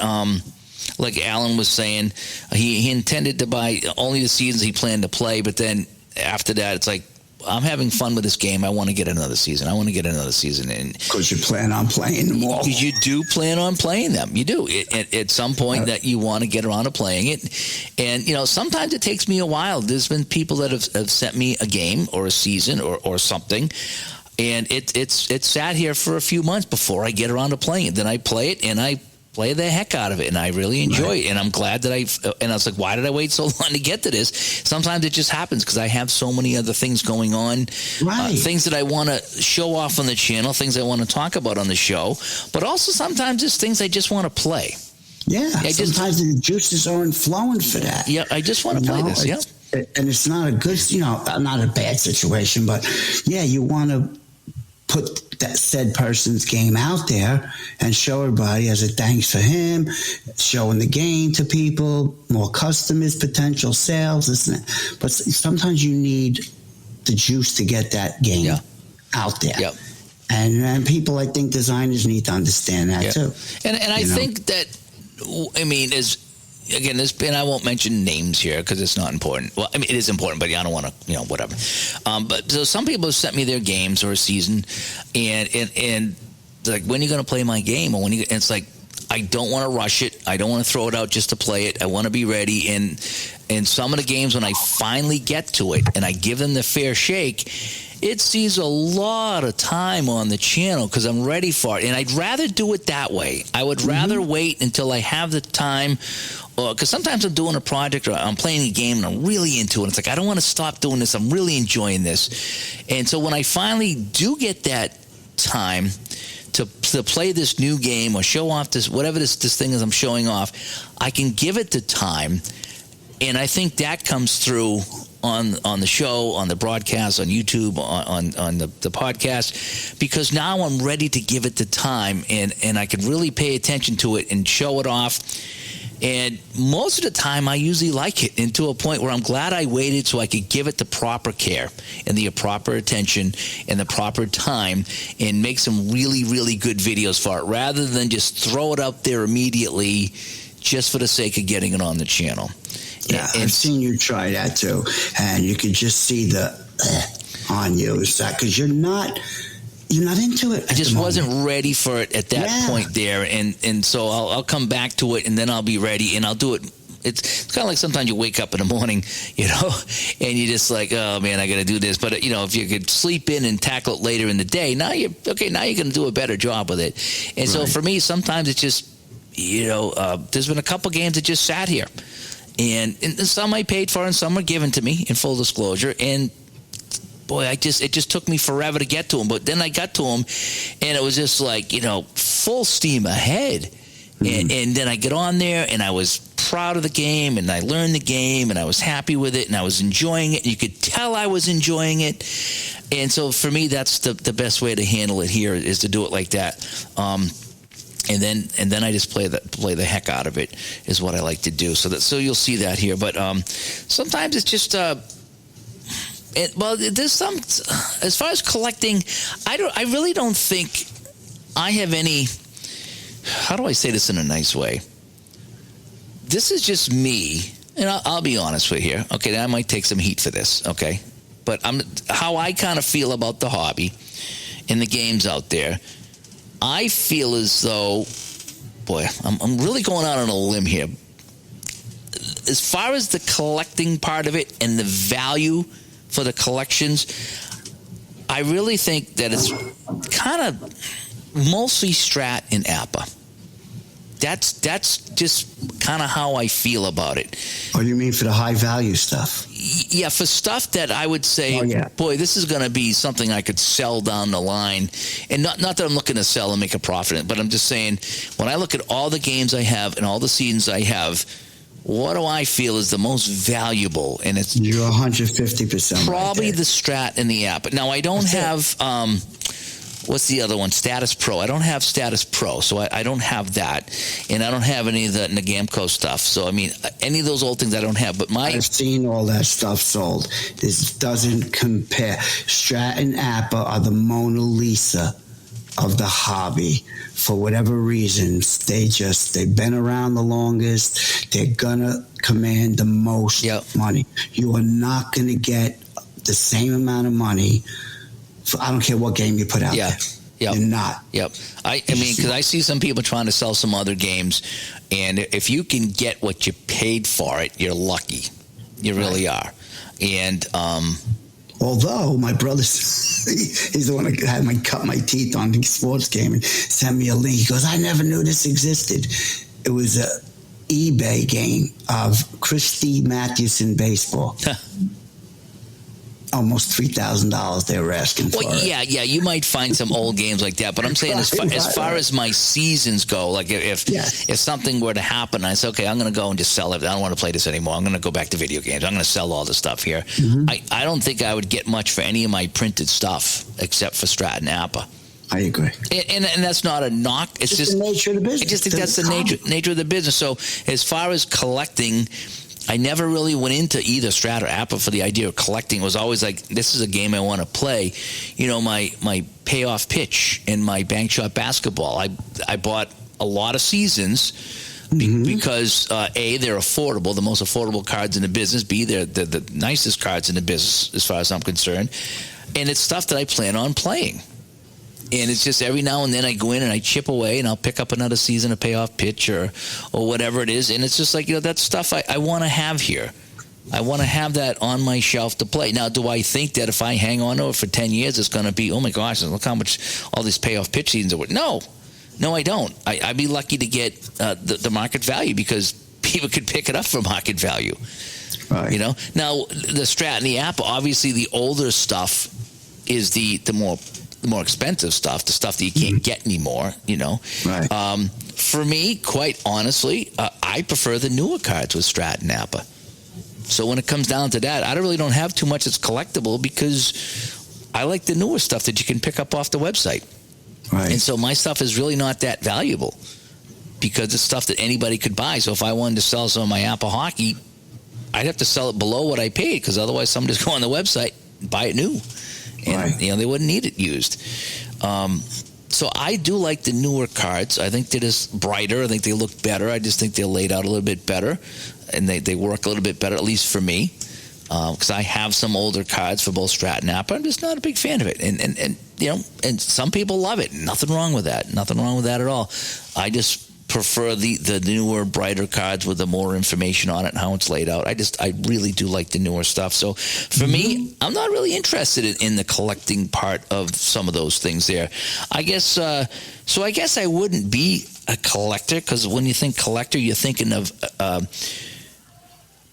Like Alan was saying, he intended to buy only the seasons he planned to play, but then after that, it's like, I'm having fun with this game. I want to get another season. Because you plan on playing them all. Because you do plan on playing them. You do. At some point that you want to get around to playing it. And, sometimes it takes me a while. There's been people that have sent me a game or a season or something, and it's sat here for a few months before I get around to playing it. Then I play it, and I play the heck out of it, and I really enjoy it, and I'm glad that and I was like, why did I wait so long to get to this? Sometimes it just happens because I have so many other things going on, things that I want to show off on the channel, things I want to talk about on the show, but also sometimes it's things I just want to play. Yeah, sometimes the juices aren't flowing for that. Yeah, I just want to play this, And it's not a good, not a bad situation, but yeah, you want to put that said person's game out there and show everybody as a thanks for him, showing the game to people, more customers, potential sales. But sometimes you need the juice to get that game out there. Yep. And people, I think designers need to understand that too. And I think that, again, and I won't mention names here because it's not important. Well, it is important, but I don't want to, whatever. But so some people have sent me their games or a season, and like, when are you going to play my game? Or and it's like, I don't want to rush it. I don't want to throw it out just to play it. I want to be ready. And some of the games, when I finally get to it and I give them the fair shake, it sees a lot of time on the channel because I'm ready for it. And I'd rather do it that way. I would rather wait until I have the time, because sometimes I'm doing a project or I'm playing a game and I'm really into it. It's like, I don't want to stop doing this. I'm really enjoying this. And so when I finally do get that time to play this new game or show off this, whatever this thing is I'm showing off, I can give it the time. And I think that comes through on the show, on the broadcast, on YouTube, on the podcast, because now I'm ready to give it the time and I can really pay attention to it and show it off. And most of the time I usually like it, and to a point where I'm glad I waited so I could give it the proper care and the proper attention and the proper time and make some really, really good videos for it, rather than just throw it out there immediately just for the sake of getting it on the channel. Yeah, I've seen you try that too, and you could just see the on you. Is that because you're not into it? I just wasn't ready for it at that point there, and so I'll come back to it, and then I'll be ready, and I'll do it it's kind of like sometimes you wake up in the morning, and you're just like, oh man, I got to do this. But if you could sleep in and tackle it later in the day, now you're going to do a better job with it. And so for me, sometimes it's just, there's been a couple games that just sat here, and some I paid for and some were given to me in full disclosure. And boy, it just took me forever to get to them. But then I got to them, and it was just like, full steam ahead. And then I get on there, and I was proud of the game, and I learned the game, and I was happy with it, and I was enjoying it. And you could tell I was enjoying it. And so for me, that's the best way to handle it here is to do it like that. And then I just play the heck out of it is what I like to do. So you'll see that here. But sometimes it's just there's some, as far as collecting, I really don't think I have any. How do I say this in a nice way? This is just me, and I'll be honest with you here. Okay, I might take some heat for this, okay? But how I kind of feel about the hobby and the games out there, I feel as though, boy, I'm really going out on a limb here. As far as the collecting part of it and the value for the collections, I really think that it's kind of mostly Strat and APA. That's just kind of how I feel about it. Oh, you mean for the high value stuff? Yeah, for stuff that I would say, boy, this is going to be something I could sell down the line. And not that I'm looking to sell and make a profit, but I'm just saying, when I look at all the games I have and all the seasons I have, what do I feel is the most valuable? And it's you're 150% probably right the Strat and the app. Now, I don't have what's the other one? Status Pro. I don't have Status Pro, so I don't have that. And I don't have any of the Nagamco stuff. So, I mean, any of those old things I don't have. But I've seen all that stuff sold. This doesn't compare. Strat and APA are the Mona Lisa of the hobby. For whatever reasons, they've been around the longest. They're going to command the most money. You are not going to get the same amount of money I don't care what game you put out there. You're not. Yep. I mean, because I see some people trying to sell some other games, and if you can get what you paid for it, you're lucky. You really are. And although my brother, he's the one that had me cut my teeth on the sports game and sent me a link. He goes, I never knew this existed. It was a eBay game of Christy Mathewson baseball. Almost $3,000 they were asking for. Well, yeah, you might find some old games like that, but I'm saying as far as my seasons go, like if something were to happen, I say, okay, I'm going to go and just sell it. I don't want to play this anymore. I'm going to go back to video games. I'm going to sell all the stuff here. Mm-hmm. I don't think I would get much for any of my printed stuff except for Strat and APA. I agree. And that's not a knock. It's just the nature of the business. I just think that's the nature of the business. So as far as collecting, I never really went into either Strat or APA for the idea of collecting. It was always like, this is a game I want to play. My payoff pitch and my bank shot basketball, I bought a lot of seasons because, A, they're affordable, the most affordable cards in the business. B, they're the nicest cards in the business as far as I'm concerned. And it's stuff that I plan on playing. And it's just every now and then I go in and I chip away and I'll pick up another season of payoff pitch or whatever it is. And it's just like, that's stuff I want to have here. I want to have that on my shelf to play. Now, do I think that if I hang on to it for 10 years, it's going to be, oh my gosh, look how much all these payoff pitch seasons are worth? No, I don't. I'd be lucky to get the market value because people could pick it up for market value. Right. Now, the Strat and the APA, obviously the older stuff is the more expensive stuff, the stuff that you can't get anymore, Right. For me, quite honestly, I prefer the newer cards with Strat and APA. So when it comes down to that, I really don't have too much that's collectible because I like the newer stuff that you can pick up off the website. Right. And so my stuff is really not that valuable because it's stuff that anybody could buy. So if I wanted to sell some of my APA hockey, I'd have to sell it below what I paid because otherwise somebody's go on the website and buy it new. And, they wouldn't need it used. So I do like the newer cards. I think they're just brighter. I think they look better. I just think they're laid out a little bit better. And they work a little bit better, at least for me. Because I have some older cards for both Strat and APA. I'm just not a big fan of it. And some people love it. Nothing wrong with that. Nothing wrong with that at all. I just prefer the newer, brighter cards with the more information on it and how it's laid out. I really do like the newer stuff. So for me, I'm not really interested in the collecting part of some of those things there. I guess, so I guess I wouldn't be a collector, because when you think collector, you're thinking of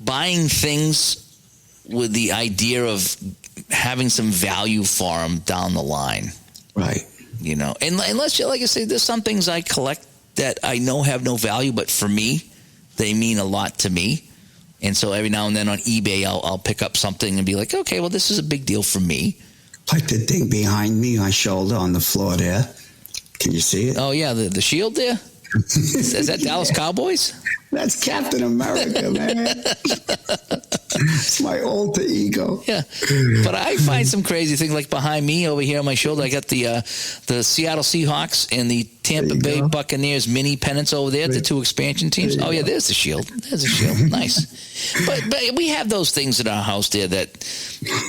buying things with the idea of having some value for them down the line. Right. You know, and unless, like I say, there's some things I collect that I know have no value, but for me, they mean a lot to me. And so every now and then on eBay, I'll pick up something and be like, okay, well, this is a big deal for me. Like the thing behind me, my shoulder on the floor there. Can you see it? Oh, yeah, the shield there? Is that Dallas Cowboys? That's Captain America, man. It's my alter ego. Yeah, but I find some crazy things like behind me over here on my shoulder. I got the Seattle Seahawks and the Tampa Bay Buccaneers mini pennants over there, the two expansion teams. Oh, yeah, there's the shield. There's the shield. Nice. But we have those things in our house there that,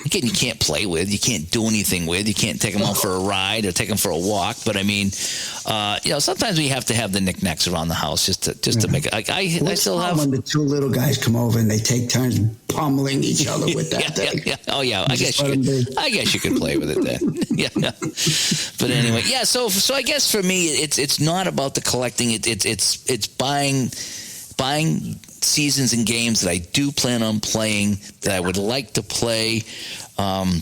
again, you can't play with. You can't do anything with. You can't take them out for a ride or take them for a walk. But, I mean, sometimes we have to have the knicknacks around the house just to make it. Like I still have. When the two little guys come over and they take turns pummeling each other with that thing. Yeah. Oh, yeah. I guess you could play with it then. Yeah. But anyway, yeah. So I guess for me, it's not about the collecting. It's buying seasons and games that I do plan on playing, that I would like to play, Yeah,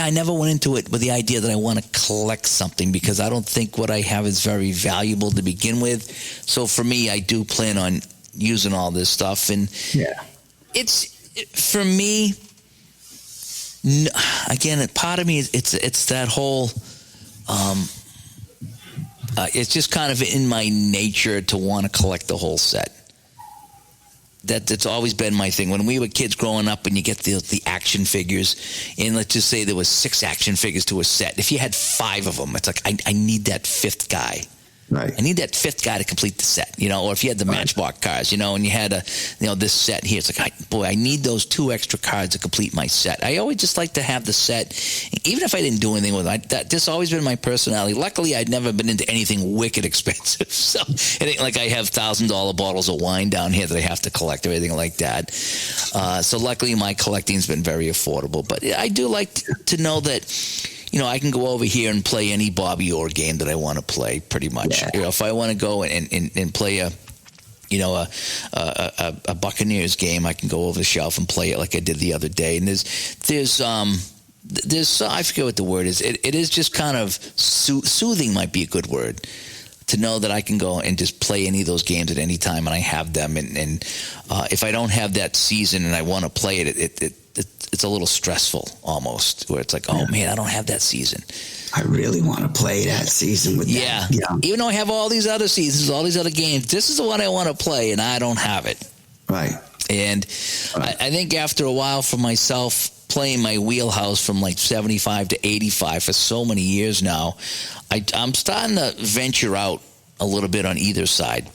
I never went into it with the idea that I want to collect something, because I don't think what I have is very valuable to begin with. So for me, I do plan on using all this stuff, and for me, again, part of me, it's that whole. It's just kind of in my nature to want to collect the whole set. That's always been my thing. When we were kids growing up, and you get the action figures, and let's just say there was 6 action figures to a set. If you had 5 of them, it's like, I need that 5th guy. Right. I need that 5th guy to complete the set, or if you had the Matchbox cars, and you had this set here, it's like, I need those 2 extra cards to complete my set. I always just like to have the set, even if I didn't do anything with it. That's always been my personality. Luckily, I'd never been into anything wicked expensive, so it ain't like I have $1,000 bottles of wine down here that I have to collect or anything like that. So luckily, my collecting's been very affordable. But I do like to know that, I can go over here and play any Bobby Orr game that I want to play, pretty much. Yeah. If I want to go and play a Buccaneers game, I can go over the shelf and play it like I did the other day. And there's I forget what the word is. It is just kind of soothing, might be a good word, to know that I can go and just play any of those games at any time, and I have them. And if I don't have that season and I want to play it, it's a little stressful almost, where it's like, oh man, I don't have that season. I really want to play that season with them. Yeah. Even though I have all these other seasons, all these other games, this is the one I want to play, and I don't have it. Right. And I think after a while, for myself, playing my wheelhouse from like 75 to 85 for so many years now, I'm starting to venture out a little bit on either side.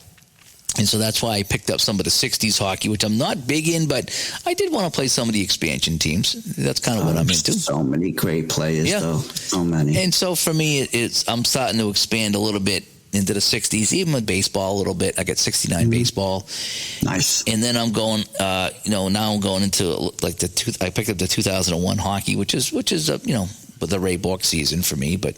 And so that's why I picked up some of the 60s hockey, which I'm not big in, but I did want to play some of the expansion teams. That's kind of what I'm into. So many great players, though. So many. And so for me, I'm starting to expand a little bit into the 60s, even with baseball a little bit. I got 69 baseball. Nice. And then I'm going, now I'm going into like I picked up the 2001 hockey, which is with the Ray Bork season for me, but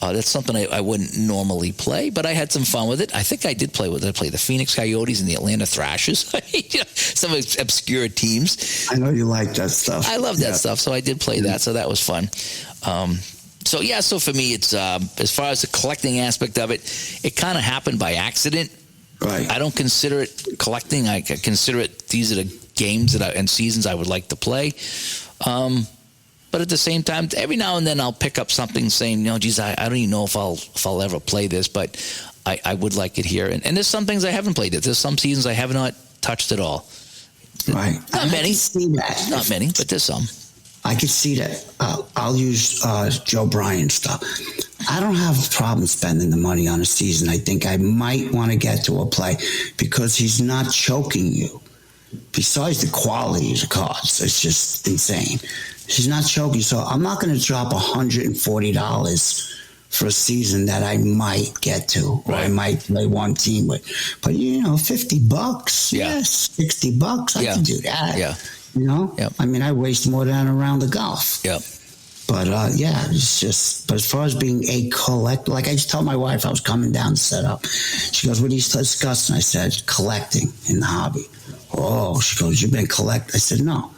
that's something I wouldn't normally play, but I had some fun with it. I think I did play with it. I played the Phoenix Coyotes and the Atlanta Thrashers, some obscure teams. I know you like that stuff. I love that stuff, so I did play that, so that was fun. So for me, it's as far as the collecting aspect of it, it kind of happened by accident. Right. I don't consider it collecting. I consider it, these are the games and seasons I would like to play. But at the same time, every now and then I'll pick up something saying, geez, I don't even know if I'll ever play this, but I would like it here. And there's some things I haven't played it. There's some seasons I have not touched at all. Right. Not many. See that. Not many, but there's some. I could see that. I'll use Joe Bryan stuff. I don't have a problem spending the money on a season. I think I might want to get to a play because he's not choking you. Besides the quality of the cards, it's just insane. He's not choking, so I'm not going to drop $140 for a season that I might get to, or I might play one team with. But $50, yes, $60, I can do that. Yeah. I mean, I waste more than a round of golf. Yep. But it's just. But as far as being a collector, like I just told my wife, I was coming down to set up. She goes, "What are you discussing?" I said, "Collecting in the hobby." Oh, she goes, "You've been collecting?" I said, "No,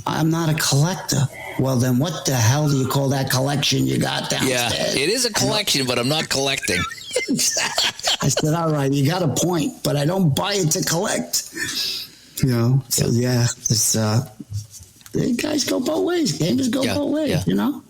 I'm not a collector." Well, then what the hell do you call that collection you got downstairs? Yeah, it is a collection, but I'm not collecting. I said, "All right, you got a point, but I don't buy it to collect." So it's guys go both ways. Gamers go both ways.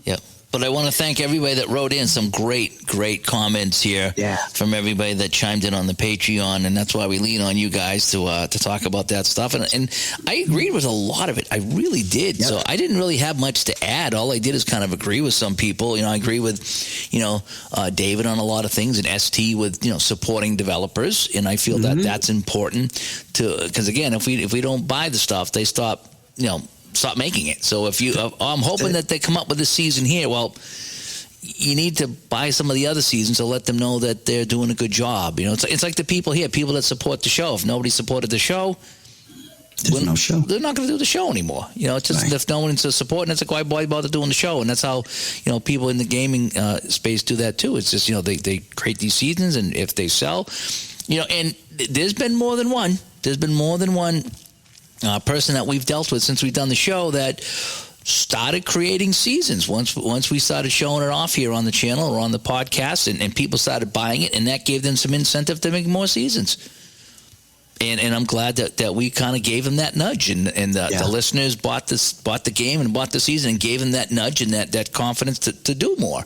Yeah. But I want to thank everybody that wrote in some great comments here from everybody that chimed in on the Patreon, and that's why we lean on you guys to talk about that stuff. And I agreed with a lot of it. I really did. Yep. So I didn't really have much to add. All I did is kind of agree with some people. I agree with David on a lot of things, and ST with supporting developers, and I feel that that's important because again, if we don't buy the stuff, they stop making it. So if I'm hoping that they come up with a season here. Well, you need to buy some of the other seasons to let them know that they're doing a good job. It's like the people here, people that support the show. If nobody supported the show, there's no show. They're not going to do the show anymore. It's just if no one's supporting, it's like why bother doing the show? And that's how people in the gaming space do that too. It's just they create these seasons, and if they sell, and there's been more than one. There's been more than one person that we've dealt with since we've done the show that started creating seasons once we started showing it off here on the channel or on the podcast, and people started buying it, and that gave them some incentive to make more seasons. And I'm glad that we kind of gave them that nudge, and the listeners bought the game and bought the season and gave them that nudge and that confidence to do more.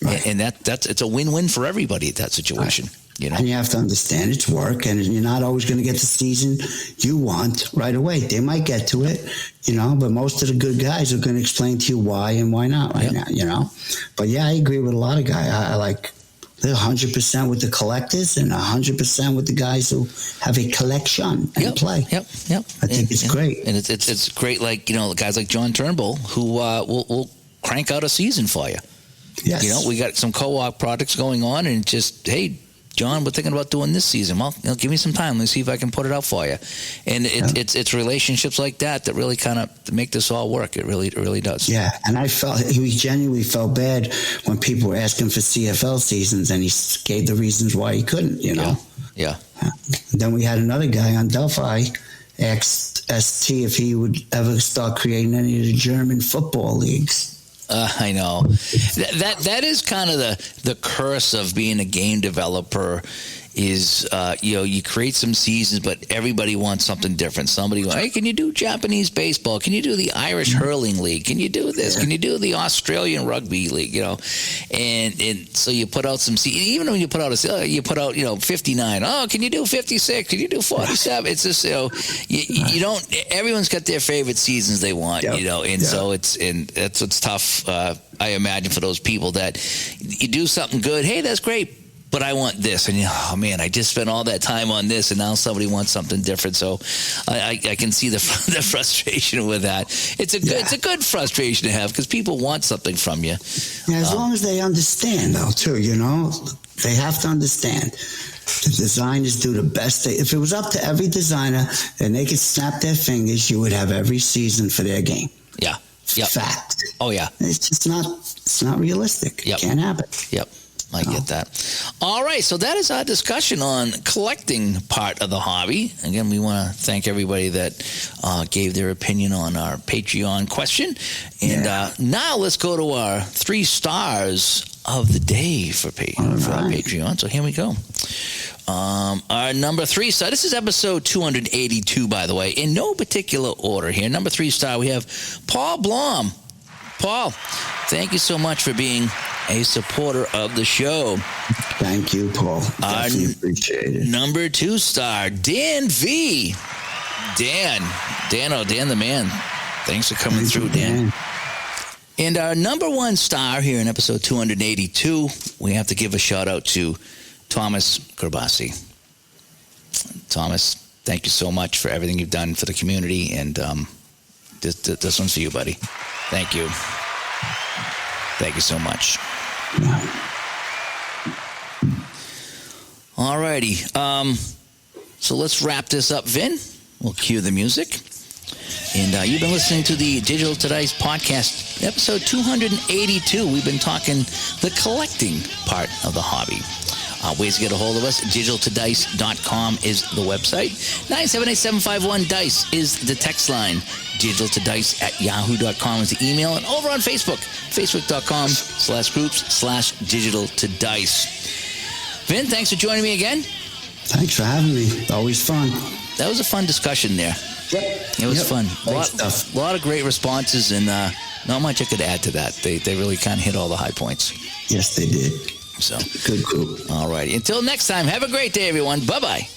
Right. And it's a win-win for everybody at that situation. Right. And you have to understand it's work, and you're not always going to get the season you want right away. They might get to it, but most of the good guys are going to explain to you why and why not now, But I agree with a lot of guys. I like they're 100% with the collectors and 100% with the guys who have a collection and play. Yep. I think it's great. And it's great, like, guys like John Turnbull who will crank out a season for you. Yes. We got some co-op projects going on, and just, hey, John, we're thinking about doing this season. Well, give me some time. Let's see if I can put it out for you. And it's relationships like that really kind of make this all work. It really does. Yeah, and we genuinely felt bad when people were asking for CFL seasons, and he gave the reasons why he couldn't. Yeah. Then we had another guy on Delphi asked ST if he would ever start creating any of the German football leagues. I know that is kind of the curse of being a game developer. Is you create some seasons, but everybody wants something different. Somebody goes, hey, can you do Japanese baseball? Can you do the Irish hurling league? Can you do this? Can you do the Australian rugby league? And so you put out some seasons. Even when you put out 59. Oh, can you do 56? Can you do 47? It's just you don't. Everyone's got their favorite seasons they want. So that's what's tough. I imagine for those people that you do something good. Hey, that's great. But I want this, and oh man, I just spent all that time on this, and now somebody wants something different. So I can see the frustration with that. It's a good frustration to have because people want something from you. Yeah, as long as they understand, though, too. They have to understand. The designers do the best. If it was up to every designer and they could snap their fingers, you would have every season for their game. Yeah. Yep. Fact. Oh yeah. It's just not. It's not realistic. Yep. It can't happen. Yep. I get that. All right, so that is our discussion on collecting part of the hobby. Again, we want to thank everybody that gave their opinion on our Patreon question. And now let's go to our 3 stars of the day for our Patreon. So here we go. Our number 3 star, this is episode 282, by the way, in no particular order here. Number 3 star, we have Paul Blom. Paul, thank you so much for being a supporter of the show. Thank you, Paul. Definitely appreciate it. Number 2 star, Dan V. Dan the man. Thanks for coming through, Dan. And our number 1 star here in episode 282, we have to give a shout out to Thomas Gerbasi. Thomas, thank you so much for everything you've done for the community, and this one's for you, buddy. Thank you. Thank you so much. Alrighty. So let's wrap this up, Vin. We'll cue the music. And you've been listening to the Digital to Dice podcast, episode 282. We've been talking the collecting part of the hobby. Ways to get a hold of us, digitaltodice.com is the website. 978-751-DICE is the text line. digitaltodice@yahoo.com is the email. And over on Facebook, facebook.com/groups/digitaltodice. Vin, thanks for joining me again. Thanks for having me. Always fun. That was a fun discussion there. Yep. It was fun. A Stuff. lot of great responses, and not much I could add to that. They really kind of hit all the high points. Yes, they did. So good group. All righty. Until next time, have a great day, everyone. Bye-bye.